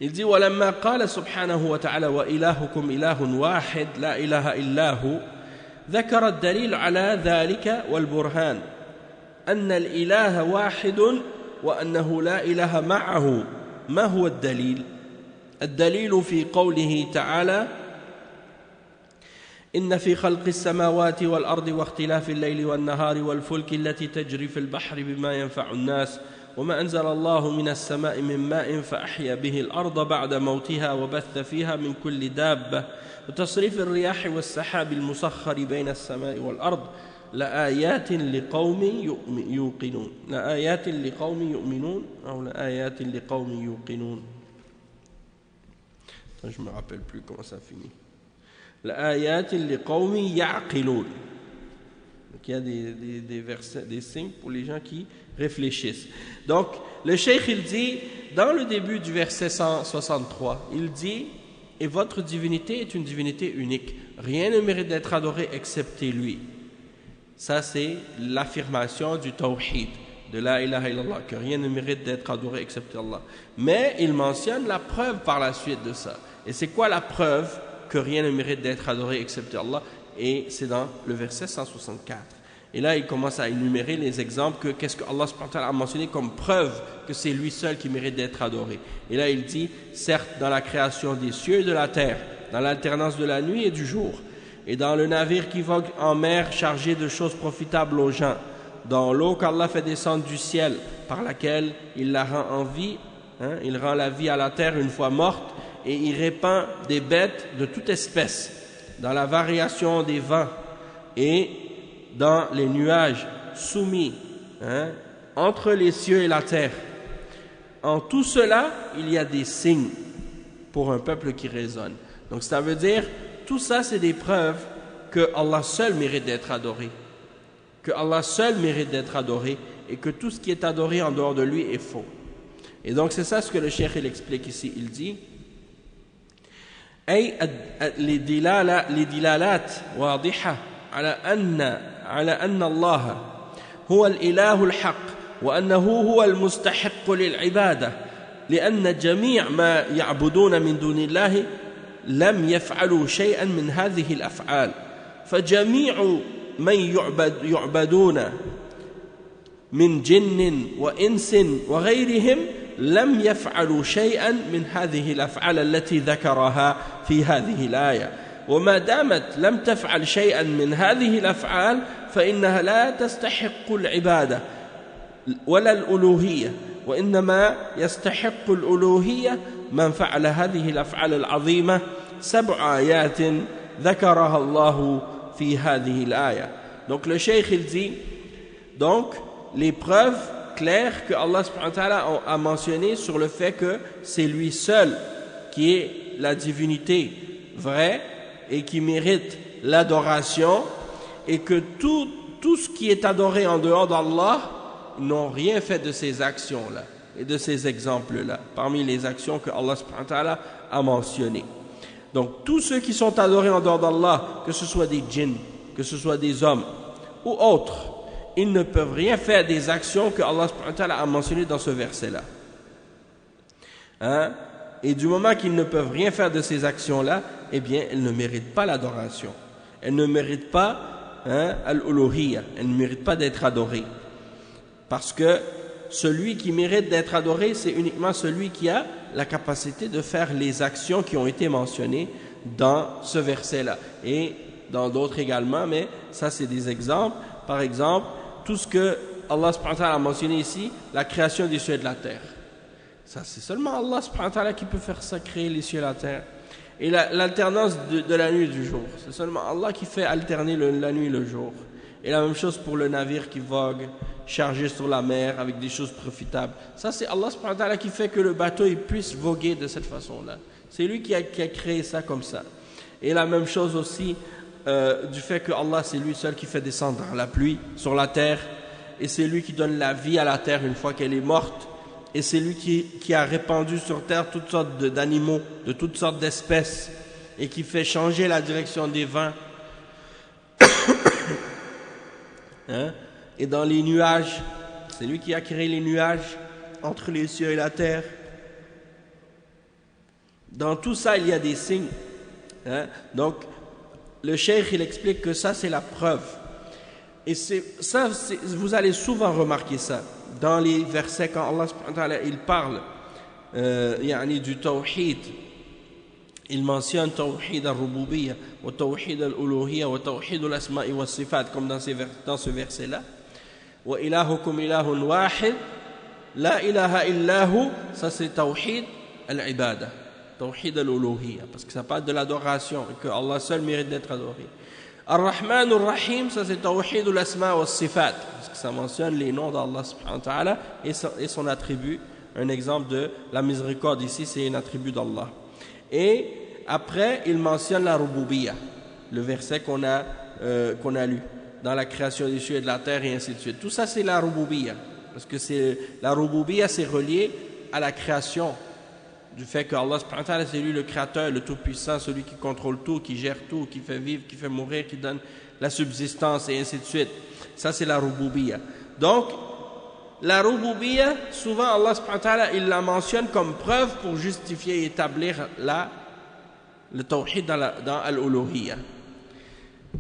Il dit وَلَمَّا قَالَ سُبْحَانَهُ وَتَعَالَى وَإِلَهُكُمْ إِلَهٌ وَاحِدٌ لَا إِلَهَ إِلَّا هُوَ ذكر الدليل على ذلك والبرهان أن الإله واحد وأنه لا إله معه. ما هو الدليل؟ الدليل في قوله تعالى إن في خلق السماوات والأرض واختلاف الليل والنهار والفلك التي تجري في البحر بما ينفع الناس وما أنزل الله من السماء من ماء فأحيا به الأرض بعد موتها وبث فيها من كل دابة وتصريف الرياح والسحاب المسخر بين السماء والأرض لآيات لقوم يوقنون لآيات لقوم يؤمنون أو لآيات لقوم يوقنون. Je me rappelle plus comment ça finit. لآيات لقوم يعقلون. Donc il y a des versets, des signes pour les gens qui réfléchissent. Donc le cheikh il dit dans le début du verset 163, il dit et votre divinité est une divinité unique. Rien ne mérite d'être adoré excepté lui. Ça c'est l'affirmation du tawhid, de la ilaha illallah, que rien ne mérite d'être adoré excepté Allah. Mais il mentionne la preuve par la suite de ça. Et c'est quoi la preuve que rien ne mérite d'être adoré excepté Allah? Et c'est dans le verset 164. Et là, il commence à énumérer les exemples qu'est-ce que Allah subhanahu wa ta'ala a mentionné comme preuve que c'est lui seul qui mérite d'être adoré. Et là, il dit, certes, dans la création des cieux et de la terre, dans l'alternance de la nuit et du jour, et dans le navire qui vogue en mer chargé de choses profitables aux gens, dans l'eau qu'Allah fait descendre du ciel, par laquelle il la rend en vie, il rend la vie à la terre une fois morte, et il répand des bêtes de toute espèce, dans la variation des vents et dans les nuages soumis entre les cieux et la terre. En tout cela, il y a des signes pour un peuple qui raisonne. Donc ça veut dire, tout ça c'est des preuves que Allah seul mérite d'être adoré. Que Allah seul mérite d'être adoré et que tout ce qui est adoré en dehors de lui est faux. Et donc c'est ça ce que le cheikh il explique ici. Il dit أي لدلالات واضحة على أن الله هو الإله الحق وأنه هو المستحق للعبادة لأن جميع ما يعبدون من دون الله لم يفعلوا شيئا من هذه الأفعال فجميع من يعبدون من جن وإنس وغيرهم لم يفعلوا شيئا من هذه الأفعال التي ذكرها في هذه الآية وما دامت لم تفعل شيئا من هذه الأفعال فإنها لا تستحق العبادة ولا الألوهية وإنما يستحق الألوهية من فعل هذه الأفعال العظيمة 7 آيات ذكرها الله في هذه الآية. Donc le cheikh il dit donc les preuves claires que Allah subhanahu wa ta'ala a mentionné sur le fait que c'est lui seul qui est la divinité vraie et qui mérite l'adoration et que tout ce qui est adoré en dehors d'Allah n'ont rien fait de ces actions-là et de ces exemples-là parmi les actions que Allah subhanahu wa ta'ala a mentionnées. Donc tous ceux qui sont adorés en dehors d'Allah, que ce soit des djinns, que ce soit des hommes ou autres, ils ne peuvent rien faire des actions que Allah subhanahu wa ta'ala a mentionnées dans ce verset-là. Et du moment qu'ils ne peuvent rien faire de ces actions-là, eh bien, elles ne méritent pas l'adoration. Elles ne méritent pas al-uluhiyya, elles ne méritent pas d'être adorées. Parce que celui qui mérite d'être adoré, c'est uniquement celui qui a la capacité de faire les actions qui ont été mentionnées dans ce verset-là. Et dans d'autres également, mais ça c'est des exemples. Par exemple, tout ce que Allah subhanahu wa ta'ala a mentionné ici, la création des cieux et de la terre. Ça, c'est seulement Allah subhanahu wa ta'ala qui peut faire ça, créer les cieux et la terre. Et l'alternance de la nuit et du jour. C'est seulement Allah qui fait alterner la nuit et le jour. Et la même chose pour le navire qui vogue, chargé sur la mer avec des choses profitables. Ça, c'est Allah subhanahu wa ta'ala qui fait que le bateau il puisse voguer de cette façon-là. C'est lui qui a créé ça comme ça. Et la même chose aussi du fait que Allah, c'est lui seul qui fait descendre la pluie sur la terre. Et c'est lui qui donne la vie à la terre une fois qu'elle est morte. Et c'est lui qui a répandu sur terre toutes sortes d'animaux, de toutes sortes d'espèces. Et qui fait changer la direction des vents. Hein? Et dans les nuages, c'est lui qui a créé les nuages entre les cieux et la terre. Dans tout ça, il y a des signes. Hein? Donc, le cheikh, il explique que ça, c'est la preuve. Et vous allez souvent remarquer ça dans les versets quand Allah subhanahu wa ta'ala, il parle du tawhid. Il mentionne tawhid al-rububiyya wa tawhid al-uluhiyya wa tawhid al-asma'i wa sifat comme dans ce verset-là. Wa ilahukum ilahun wahid la ilaha illahu, ça c'est tawhid al-ibada, tawhid al-uluhiyya, parce que ça parle de l'adoration et que Allah seul mérite d'être adoré. Ar-Rahman ar-Rahim, ça c'est tawhid al-asma' wa sifat, parce que ça mentionne les noms d'Allah subhanahu wa ta'ala et son attribut. Un exemple de la miséricorde ici, c'est un attribut d'Allah. Et après, il mentionne la rububiyya, le verset qu'on a lu, dans la création des cieux et de la terre et ainsi de suite. Tout ça, c'est la rububiyya, parce que la rububiyya, c'est relié à la création, du fait que Allah subhanahu wa ta'ala, c'est lui le créateur, le tout-puissant, celui qui contrôle tout, qui gère tout, qui fait vivre, qui fait mourir, qui donne la subsistance et ainsi de suite. Ça, c'est la rububiyya. Donc, la rububiyya, souvent Allah subhanahu wa ta'ala, il la mentionne comme preuve pour justifier et établir le tawhid dans al-uluhiyya.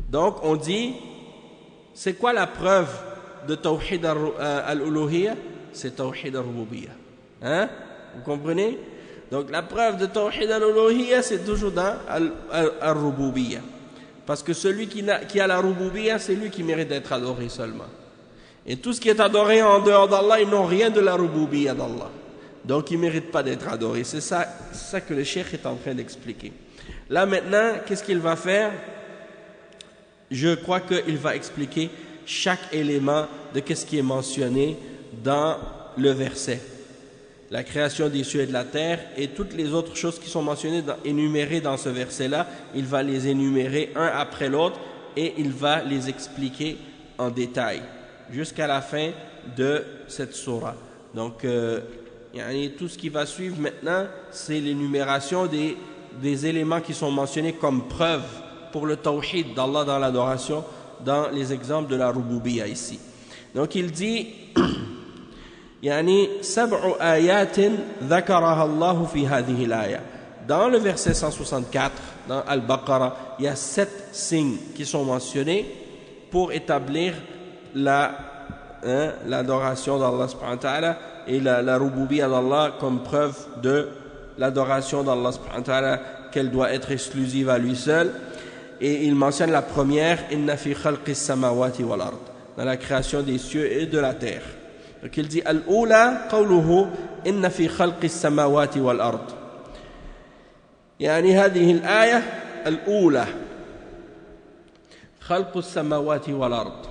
Donc on dit, c'est quoi la preuve de tawhid al-uluhiyya? C'est tawhid al-rububiyya. Hein? Vous comprenez? Donc la preuve de tawhid al-uluhiyya, c'est toujours dans al-rububiyya. Parce que celui qui a la rububiyya, c'est lui qui mérite d'être adoré seulement. Et tout ce qui est adoré en dehors d'Allah, ils n'ont rien de la rububiyya d'Allah. Donc ils ne méritent pas d'être adorés. C'est ça que le cheikh est en train d'expliquer. Là maintenant, qu'est-ce qu'il va faire? Je crois qu'il va expliquer chaque élément de ce qui est mentionné dans le verset. La création des cieux et de la terre et toutes les autres choses qui sont mentionnées, énumérées dans ce verset-là, il va les énumérer un après l'autre et il va les expliquer en détail jusqu'à la fin de cette sourate. Donc, tout ce qui va suivre maintenant, c'est l'énumération des éléments qui sont mentionnés comme preuve pour le tawhid d'Allah dans l'adoration, dans les exemples de la rububiyya ici. Donc, il dit سبع آيات ذكرها الله في هذه الآية. Dans le verset 164, dans Al-Baqarah, il y a 7 signes qui sont mentionnés pour établir l'adoration d'Allah subhanahu wa ta'ala et la rububiyya d'Allah comme preuve de l'adoration d'Allah subhanahu wa ta'ala, qu'elle doit être exclusive à lui seul. Et il mentionne la première, inna fi khalqis samawati wal ard, dans la création des cieux et de la terre. Donc il dit al-ula qawluhu inna fi khalqis samawati wal ard. يعني هذه الآية الأولى خلق السماوات والأرض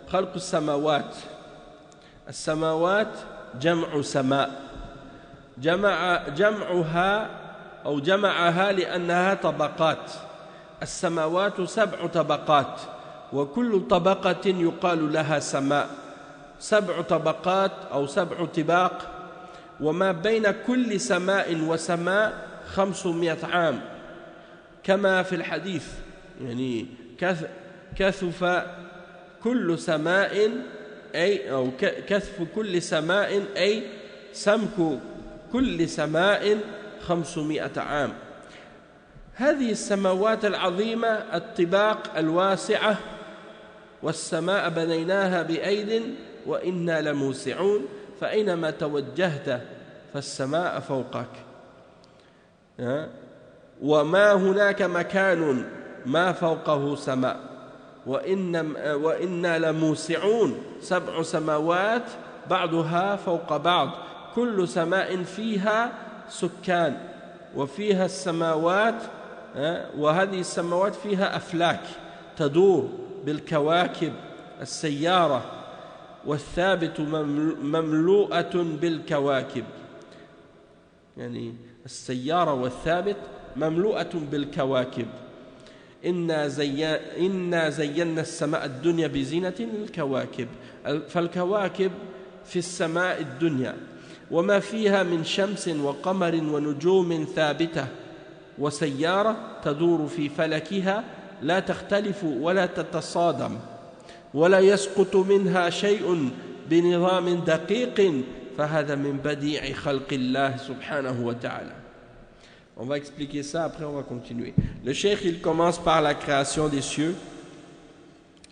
خلق السماوات. السماوات جمع سماء، جمعها لأنها طبقات. السماوات 7 طبقات وكل طبقة يقال لها سماء. 7 طبقات أو 7 طباق، وما بين كل سماء وسماء 500 عام، كما في الحديث كثف كل سماء أو كثف كل سماء أي سمك كل سماء 500 عام. هذه السماوات العظيمة الطباق الواسعة، والسماء بنيناها بأيد وإنا لموسعون، فأينما توجهت فالسماء فوقك. وما هناك مكان ما فوقه سماء، وإنا لموسعون. 7 سماوات بعضها فوق بعض، كل سماء فيها سكان، وفيها السماوات وهذه السماوات فيها أفلاك تدور بالكواكب السيارة والثابت مملوءة بالكواكب يعني السيارة والثابت مملوءة بالكواكب إنا زينا السماء الدنيا بزينة الكواكب فالكواكب في السماء الدنيا وما فيها من شمس وقمر ونجوم ثابتة وسيارة تدور في فلكها لا تختلف ولا تتصادم ولا يسقط منها شيء بنظام دقيق فهذا من بديع خلق الله سبحانه وتعالى. On va expliquer ça, après on va continuer. Le cheikh, il commence par la création des cieux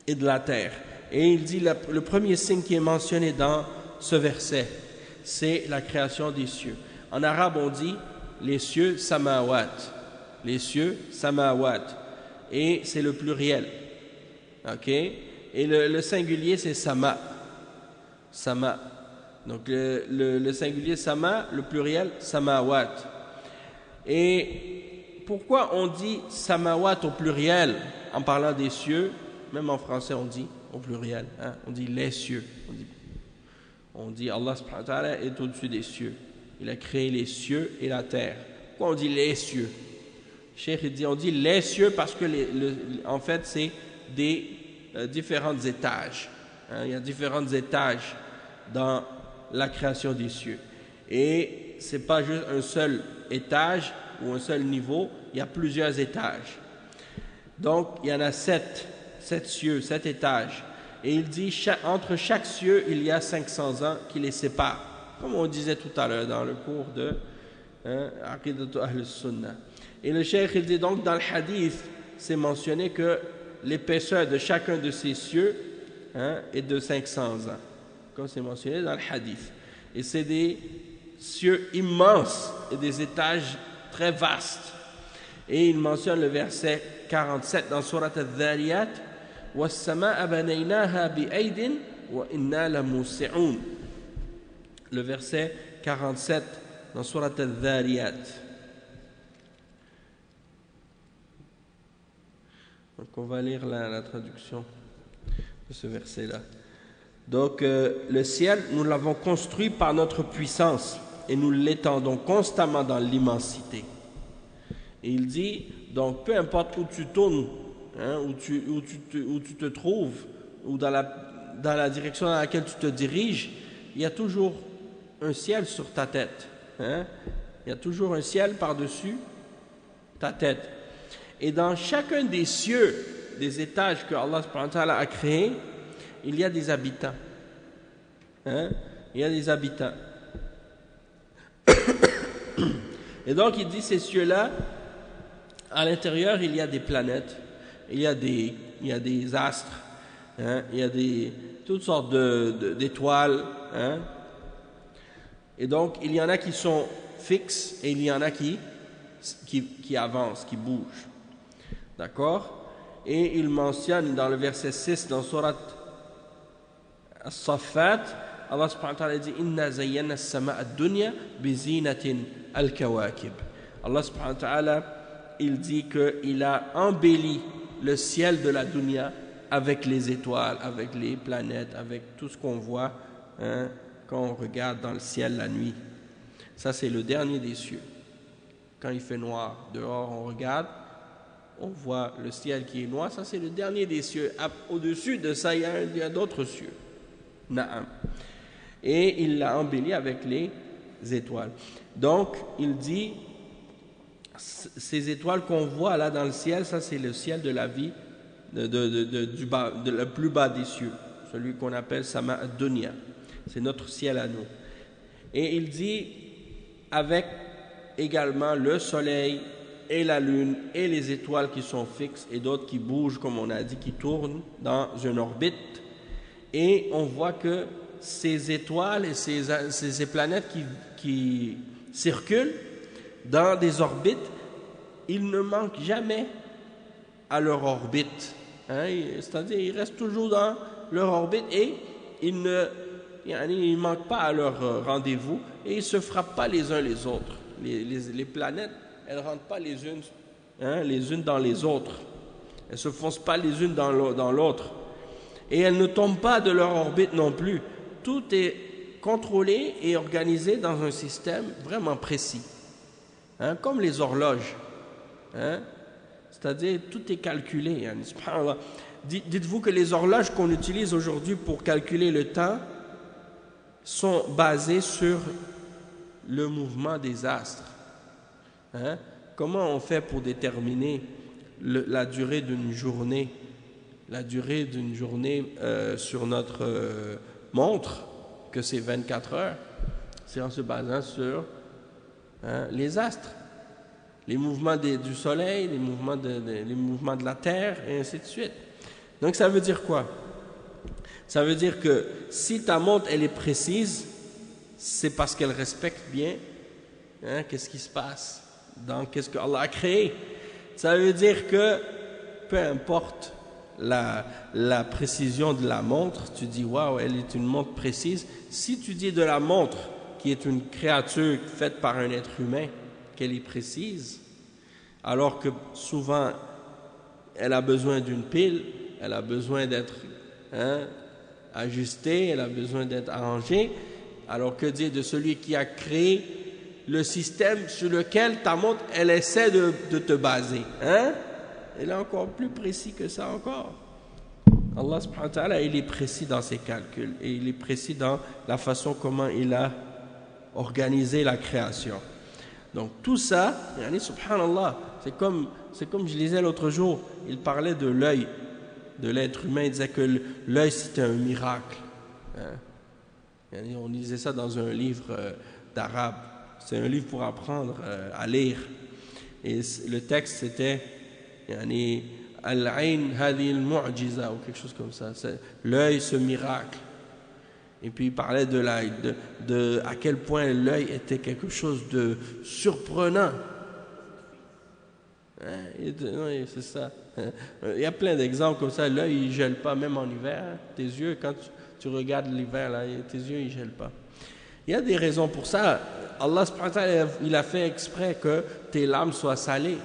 et de la terre. Et il dit, le premier signe qui est mentionné dans ce verset, c'est la création des cieux. En arabe, on dit les cieux samawat. Les cieux samawat. Et c'est le pluriel. Ok? Et le singulier, c'est sama. Sama. Donc le singulier sama, le pluriel samawat. Et pourquoi on dit samawat au pluriel en parlant des cieux? Même en français on dit au pluriel, hein? On dit les cieux. On dit Allah subhanahu wa ta'ala est au-dessus des cieux. Il a créé les cieux et la terre. Pourquoi on dit les cieux? Cheikh dit on dit les cieux parce que en fait c'est des différents étages. Hein? Il y a différents étages dans la création des cieux. Et ce n'est pas juste un seul étage ou un seul niveau, il y a plusieurs étages. Donc, il y en a sept cieux, 7 étages. Et il dit, entre chaque cieux, il y a 500 ans qui les séparent. Comme on disait tout à l'heure dans le cours de Aqidatu Ahl Sunnah. Et le cheikh, il dit donc, dans le hadith, c'est mentionné que l'épaisseur de chacun de ces cieux est de 500 ans. Comme c'est mentionné dans le hadith. Et c'est des cieux immenses et des étages très vastes. Et il mentionne le verset 47 dans Surat Al-Dhariyat وَالسَّمَاءَ بَنَيْنَاهَا بِأَيْدٍ وَإِنَّا لَمُوسِعُونَ. Le verset 47 dans Surat Al-Dhariyat. Donc on va lire la traduction de ce verset-là. Donc le ciel, nous l'avons construit par notre puissance et nous l'étendons constamment dans l'immensité. Et il dit, donc peu importe où tu tournes, où tu te trouves, ou dans la direction dans laquelle tu te diriges, il y a toujours un ciel sur ta tête. Il y a toujours un ciel par-dessus ta tête. Et dans chacun des cieux, des étages que Allah subhanahu wa ta'ala a créés, il y a des habitants. Il y a des habitants. Et donc il dit ces cieux-là, à l'intérieur il y a des planètes, il y a des astres, il y a toutes sortes d'étoiles. Et donc il y en a qui sont fixes et il y en a qui avancent, qui bougent. D'accord? Et il mentionne dans le verset 6 dans Surat As-Saffat, Allah subhanahu wa ta'ala dit Inna zayyana as-sama'a ad-dunya bi zinatin al-kawakib. Allah subhanahu wa ta'ala, il dit qu'il a embelli le ciel de la dunya avec les étoiles, avec les planètes, avec tout ce qu'on voit quand on regarde dans le ciel la nuit. Ça c'est le dernier des cieux. Quand il fait noir dehors, on regarde, on voit le ciel qui est noir, ça c'est le dernier des cieux. Au-dessus de ça, il y a d'autres cieux. Na'am. Et il l'a embelli avec les étoiles. Donc, il dit, ces étoiles qu'on voit là dans le ciel, ça c'est le ciel de la vie, de le plus bas des cieux, celui qu'on appelle Sama ad-Dunya. C'est notre ciel à nous. Et il dit, avec également le soleil et la lune et les étoiles qui sont fixes et d'autres qui bougent, comme on a dit, qui tournent dans une orbite. Et on voit que ces étoiles et ces planètes qui circulent dans des orbites, ils ne manquent jamais à leur orbite. C'est-à-dire ils restent toujours dans leur orbite et ils ne manquent pas à leur rendez-vous et ils ne se frappent pas les uns les autres. Les planètes, elles ne rentrent pas les unes hein, les unes dans les autres. Elles ne se foncent pas les unes dans l'autre. Et elles ne tombent pas de leur orbite non plus. Tout est contrôlé et organisé dans un système vraiment précis. Hein, comme les horloges. Hein, c'est-à-dire, tout est calculé. Hein, subhanallah. Dites-vous que les horloges qu'on utilise aujourd'hui pour calculer le temps sont basées sur le mouvement des astres. Hein? Comment on fait pour déterminer la durée d'une journée? La durée d'une journée sur notre montre, que c'est 24 heures, c'est en se basant sur les astres, les mouvements du soleil, les mouvements de la terre, et ainsi de suite. Donc ça veut dire quoi? Ça veut dire que si ta montre elle est précise, c'est parce qu'elle respecte bien qu'est-ce qui se passe, qu'est-ce que Allah a créé. Ça veut dire que peu importe la précision de la montre, tu dis waouh, elle est une montre précise. Si tu dis de la montre qui est une créature faite par un être humain qu'elle est précise, alors que souvent elle a besoin d'une pile, elle a besoin d'être ajustée, elle a besoin d'être arrangée, alors que dire de celui qui a créé le système sur lequel ta montre elle essaie de te baser, elle est encore plus précis que ça encore. Allah subhanahu wa ta'ala, il est précis dans ses calculs et il est précis dans la façon comment il a organisé la création. Donc tout ça, subhanallah, c'est comme je lisais l'autre jour, il parlait de l'œil de l'être humain, il disait que l'œil c'était un miracle. On lisait ça dans un livre d'arabe, c'est un livre pour apprendre à lire. Et le texte c'était Al-Ain hadi al-mu'jiza ou quelque chose comme ça, c'est l'œil, ce miracle. Et puis il parlait de à quel point l'œil était quelque chose de surprenant. Oui, c'est ça. Il y a plein d'exemples comme ça. L'œil, il ne gèle pas, même en hiver. Tes yeux, quand tu regardes l'hiver, là, tes yeux, ils ne gèlent pas. Il y a des raisons pour ça. Allah, il a fait exprès que tes larmes soient salées.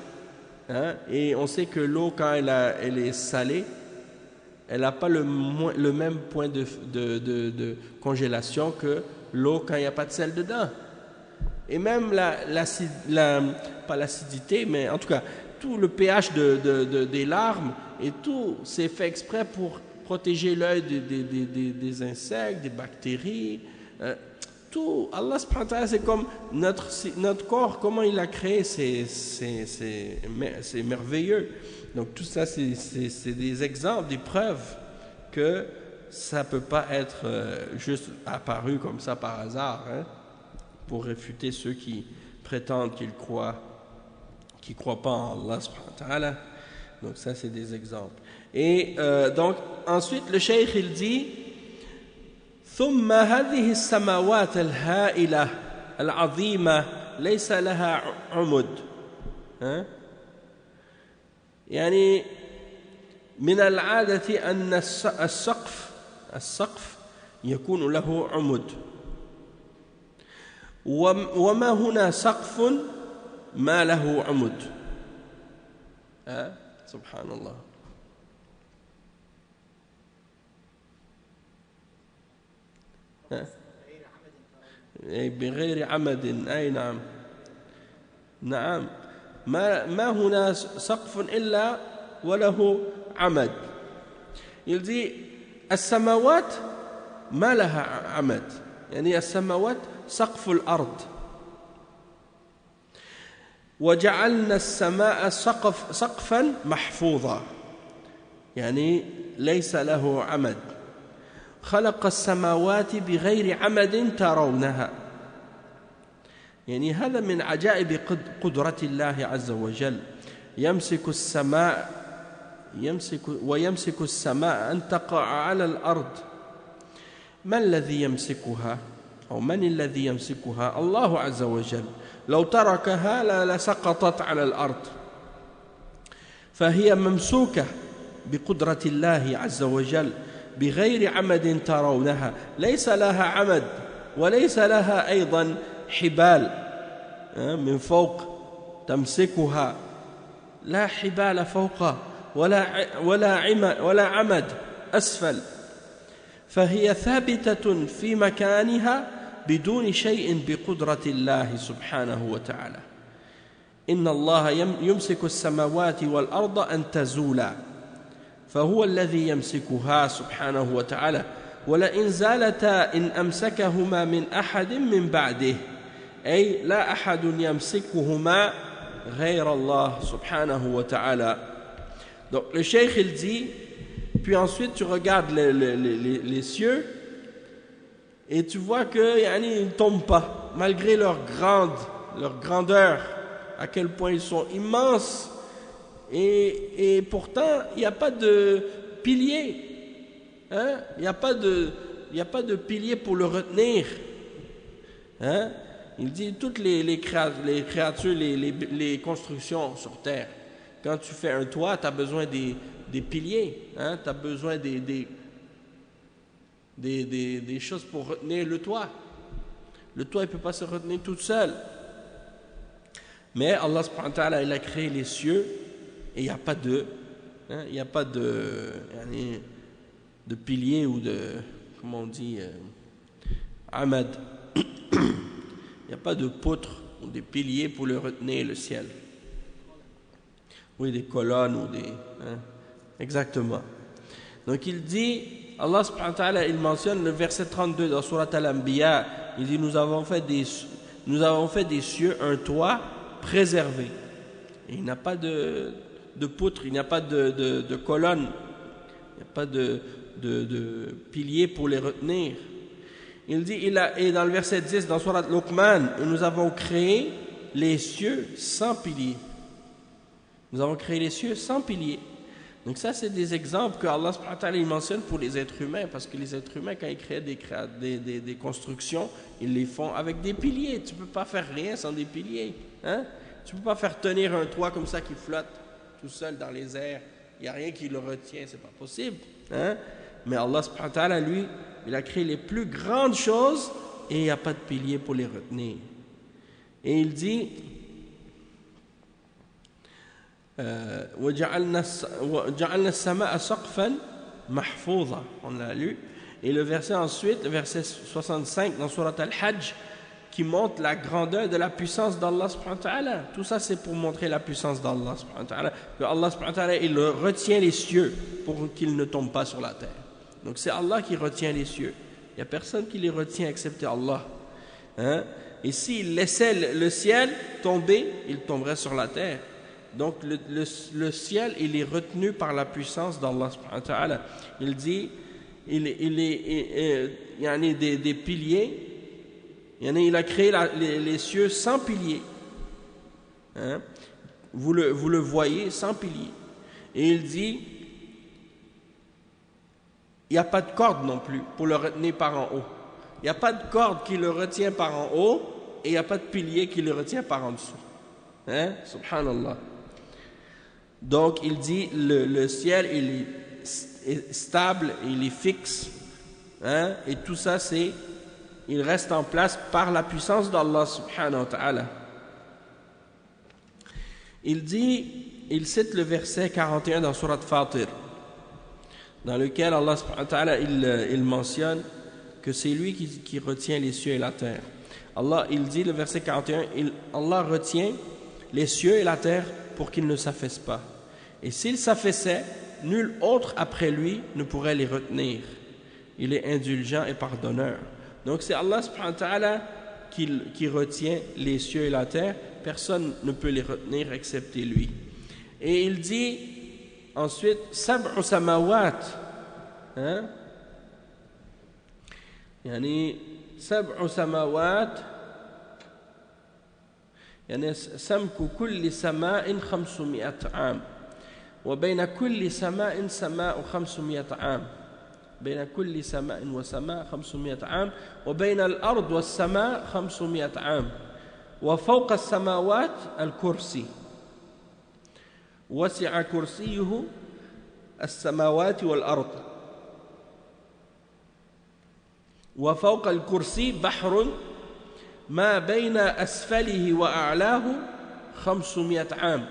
Et on sait que l'eau, quand elle est salée, elle n'a pas le même point de congélation que l'eau quand il n'y a pas de sel dedans. Et même pas l'acidité, mais en tout cas, tout le pH des larmes et tout, c'est fait exprès pour protéger l'œil des insectes, des bactéries. Tout, Allah subhanahu wa ta'ala, c'est comme notre corps, comment il a créé, c'est merveilleux. Donc tout ça, c'est des exemples, des preuves que ça ne peut pas être juste apparu comme ça par hasard, pour réfuter ceux qui prétendent qu'ils croient pas en Allah subhanahu wa ta'ala. Donc ça, c'est des exemples. Et donc ensuite, le cheikh il dit ثم هذه السماوات الهائلة العظيمة ليس لها عمد. يعني من العادة أن السقف يكون له عمد، وما هنا سقف ما له عمد. سبحان الله. بغير عمد، أي نعم نعم، ما هنا سقف إلا وله عمد. Il dit السماوات ما لها عمد، يعني السماوات سقف الأرض، وجعلنا السماء سقفا محفوظا، يعني ليس له عمد. خلق السماوات بغير عمد ترونها، يعني هذا من عجائب قدرة الله عز وجل. يمسك السماء أن تقع على الأرض. ما الذي يمسكها أو من الذي يمسكها؟ الله عز وجل. لو تركها لسقطت على الأرض، فهي ممسوكة بقدرة الله عز وجل بغير عمد ترونها، ليس لها عمد وليس لها أيضا حبال من فوق تمسكها، لا حبال فوقه ولا عمد أسفل فهي ثابتة في مكانها بدون شيء بقدرة الله سبحانه وتعالى إن الله يمسك السماوات والأرض أن تزولا فهو الذي يمسكها سبحانه وتعالى ولئن زالتا إن أمسكهما من أحد من بعده أي لا أحد يمسكهما غير الله سبحانه وتعالى. Donc le cheikh il dit, puis ensuite tu regardes les cieux et tu vois que ils ne tombent pas malgré leur grandeur, à quel point ils sont immenses, et pourtant il n'y a pas de pilier, il n'y a pas de pilier pour le retenir, il dit toutes les créatures, les constructions sur terre, quand tu fais un toit tu as besoin des piliers, tu as besoin des choses pour retenir le toit. Le toit il ne peut pas se retenir tout seul. Mais Allah subhanahu wa ta'ala il a créé les cieux et il n'y a pas de pilier ou de, comment on dit, amad. Il n'y a pas de poutre ou des piliers pour le retenir le ciel. Oui, des colonnes ou des... exactement. Donc il dit, Allah subhanahu wa ta'ala, il mentionne le verset 32 dans Surat Al-Anbiya, il dit nous avons fait des cieux un toit préservé. Et il n'y a pas de poutre, il n'y a pas de colonne, il n'y a pas de piliers pour les retenir. Il dit, et dans le verset 10 dans Surat Luqman, nous avons créé les cieux sans piliers. Nous avons créé les cieux sans piliers. Donc ça, c'est des exemples que Allah subhanahu wa ta'ala mentionne pour les êtres humains, parce que les êtres humains, quand ils créent des constructions, ils les font avec des piliers. Tu ne peux pas faire rien sans des piliers. Tu ne peux pas faire tenir un toit comme ça qui flotte tout seul dans les airs. Il n'y a rien qui le retient, c'est pas possible. Mais Allah subhanahu wa ta'ala, lui, il a créé les plus grandes choses et il n'y a pas de piliers pour les retenir. Et il dit... وجعلنا السماء سقفا محفوظا, on l'a lu, et le verset ensuite, le verset 65 dans Surat Al-Hajj, qui montre la grandeur de la puissance d'Allah subhanahu wa ta'ala. Tout ça c'est pour montrer la puissance d'Allah subhanahu wa ta'ala, que Allah subhanahu wa ta'ala il retient les cieux pour qu'ils ne tombent pas sur la terre. Donc c'est Allah qui retient les cieux, il n'y a personne qui les retient excepté Allah. Et s'il laissait le ciel tomber, il tomberait sur la terre. Donc le ciel il est retenu par la puissance d'Allah subhanahu wa ta'ala. Il dit il y a des piliers, il a créé les cieux sans piliers, vous le voyez sans piliers. Et il dit il n'y a pas de corde non plus pour le retenir par en haut. Il n'y a pas de corde qui le retient par en haut et il n'y a pas de pilier qui le retient par en dessous. Subhanallah. Donc il dit le ciel il est stable, il est fixe, et tout ça il reste en place par la puissance d'Allah subhanahu wa ta'ala. Il cite le verset 41 dans Surat Fatir, dans lequel Allah subhanahu wa ta'ala il mentionne que c'est lui qui retient les cieux et la terre. Allah, il dit le verset 41, Allah retient les cieux et la terre pour qu'ils ne s'affaissent pas. Et s'ils s'affaissaient, nul autre après lui ne pourrait les retenir. Il est indulgent et pardonneur. Donc c'est Allah subhanahu wa ta'ala qui retient les cieux et la terre. Personne ne peut les retenir excepté lui. Et il dit ensuite, sab'u samawat. Yani sab'u samawat. يعني سمك كل سماء 500 عام وبين كل سماء سماء 500 عام بين كل سماء وسماء 500 عام وبين الأرض والسماء 500 عام وفوق السماوات الكرسي وسع كرسيه السماوات والأرض وفوق الكرسي بحر ما بين أسفله وأعلاه 500 عام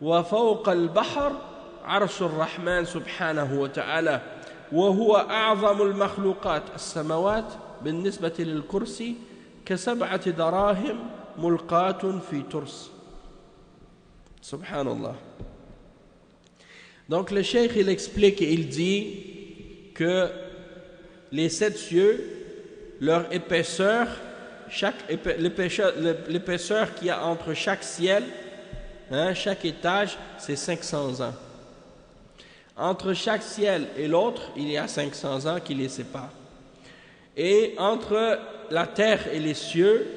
وفوق البحر عرش الرحمن سبحانه وتعالى وهو أعظم المخلوقات السماوات بالنسبة للكرسي كسبعة دراهم ملقاة في ترس. Subhanallah. Donc le cheikh il explique et il dit que les 7 cieux, leur épaisseur, l'épaisseur qu'il y a entre chaque ciel, chaque étage, c'est 500 ans. Entre chaque ciel et l'autre, il y a 500 ans qui les séparent. Et entre la terre et les cieux,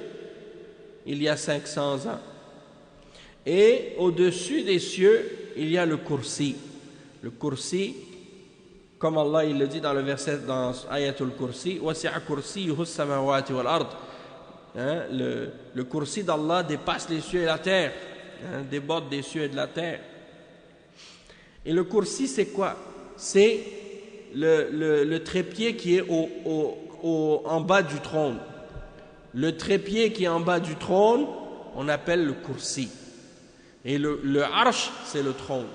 il y a 500 ans. Et au-dessus des cieux, il y a le kursi. Le kursi, comme Allah il le dit dans le verset dans Ayatul Kursi, wasi'a kursiyuhu as-samawati wal ard. Le kursi d'Allah dépasse les cieux et la terre, déborde des cieux et de la terre. Et le kursi c'est quoi? C'est le trépied qui est en bas du trône. Le trépied qui est en bas du trône, on appelle le kursi. Et le arsh, c'est le trône.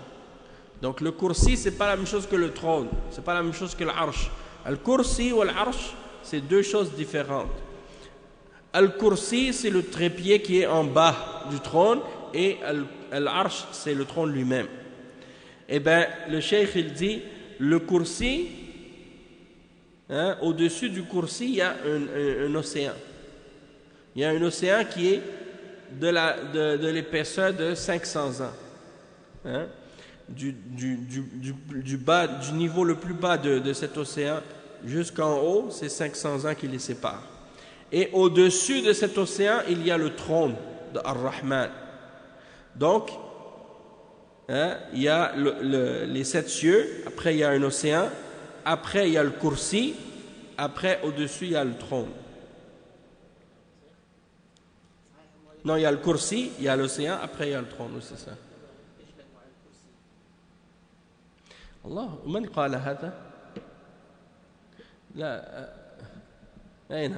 Donc le kursi, c'est pas la même chose que le trône. C'est pas la même chose que l'arsh. Al-kursi ou l'arsh, c'est deux choses différentes. Al-kursi, c'est le trépied qui est en bas du trône. Et l'arsh, c'est le trône lui-même. Eh bien, le cheikh, il dit, le kursi, au-dessus du kursi, il y a un océan. Il y a un océan qui est de l'épaisseur de 500 ans. Du niveau le plus bas de cet océan jusqu'en haut, c'est 500 ans qui les séparent. Et au-dessus de cet océan, il y a le trône de Ar-Rahman. Donc, il y a les 7 cieux, après il y a un océan, après il y a le kursi, après au-dessus il y a le trône. Non, il y a le kursi, il y a l'océan, après il y a le trône, c'est ça. الله ومن قال هذا؟ لا أين؟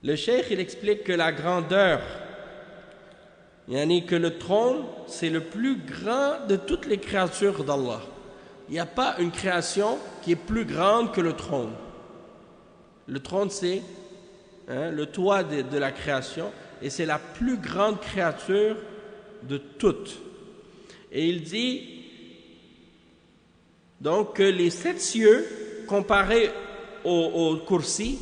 Le cheikh il explique que la grandeur, yani que le trône, c'est le plus grand de toutes les créatures d'Allah. Il n'y a pas une création qui est plus grande que le trône. Le trône, c'est le toit de la création et c'est la plus grande créature de toutes. Et il dit donc que les 7 cieux comparés au kursi,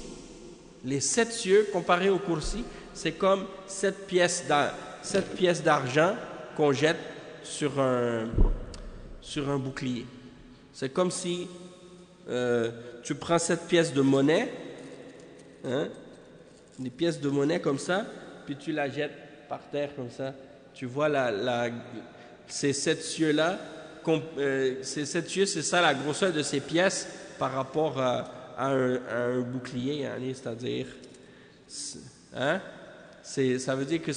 les 7 cieux comparés au kursi, c'est comme 7 pièces d'argent qu'on jette sur un bouclier. C'est comme si tu prends 7 pièces de monnaie, des pièces de monnaie comme ça, puis tu la jettes par terre comme ça. Tu vois ces 7 cieux-là, ces 7 cieux, c'est ça la grosseur de ces pièces par rapport à un bouclier, c'est-à-dire, ça veut dire que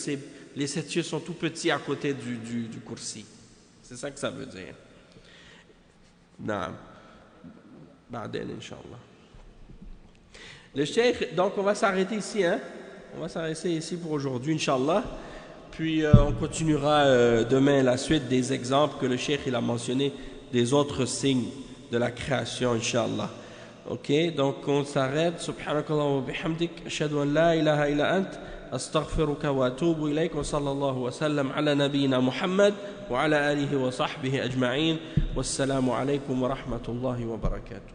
les 7 cieux sont tout petits à côté du kursi. C'est ça que ça veut dire. Naam. Ba'den, Inch'Allah. Le cheikh, donc on va s'arrêter ici, on va s'arrêter ici pour aujourd'hui, Inch'Allah. Puis on continuera demain la suite des exemples que le cheikh il a mentionné des autres signes de la création, Inch'Allah. Ok, donc on s'arrête. Subhanakallah wa bihamdik, ashhadu an la ilaha illa ant, astaghfiruka wa atubu ilayk, wa sallallahu wa sallam ala nabiyyina Muhammad wa ala alihi wa sahbihi ajma'in. Wassalamu alaykum wa rahmatullahi wa barakatuh.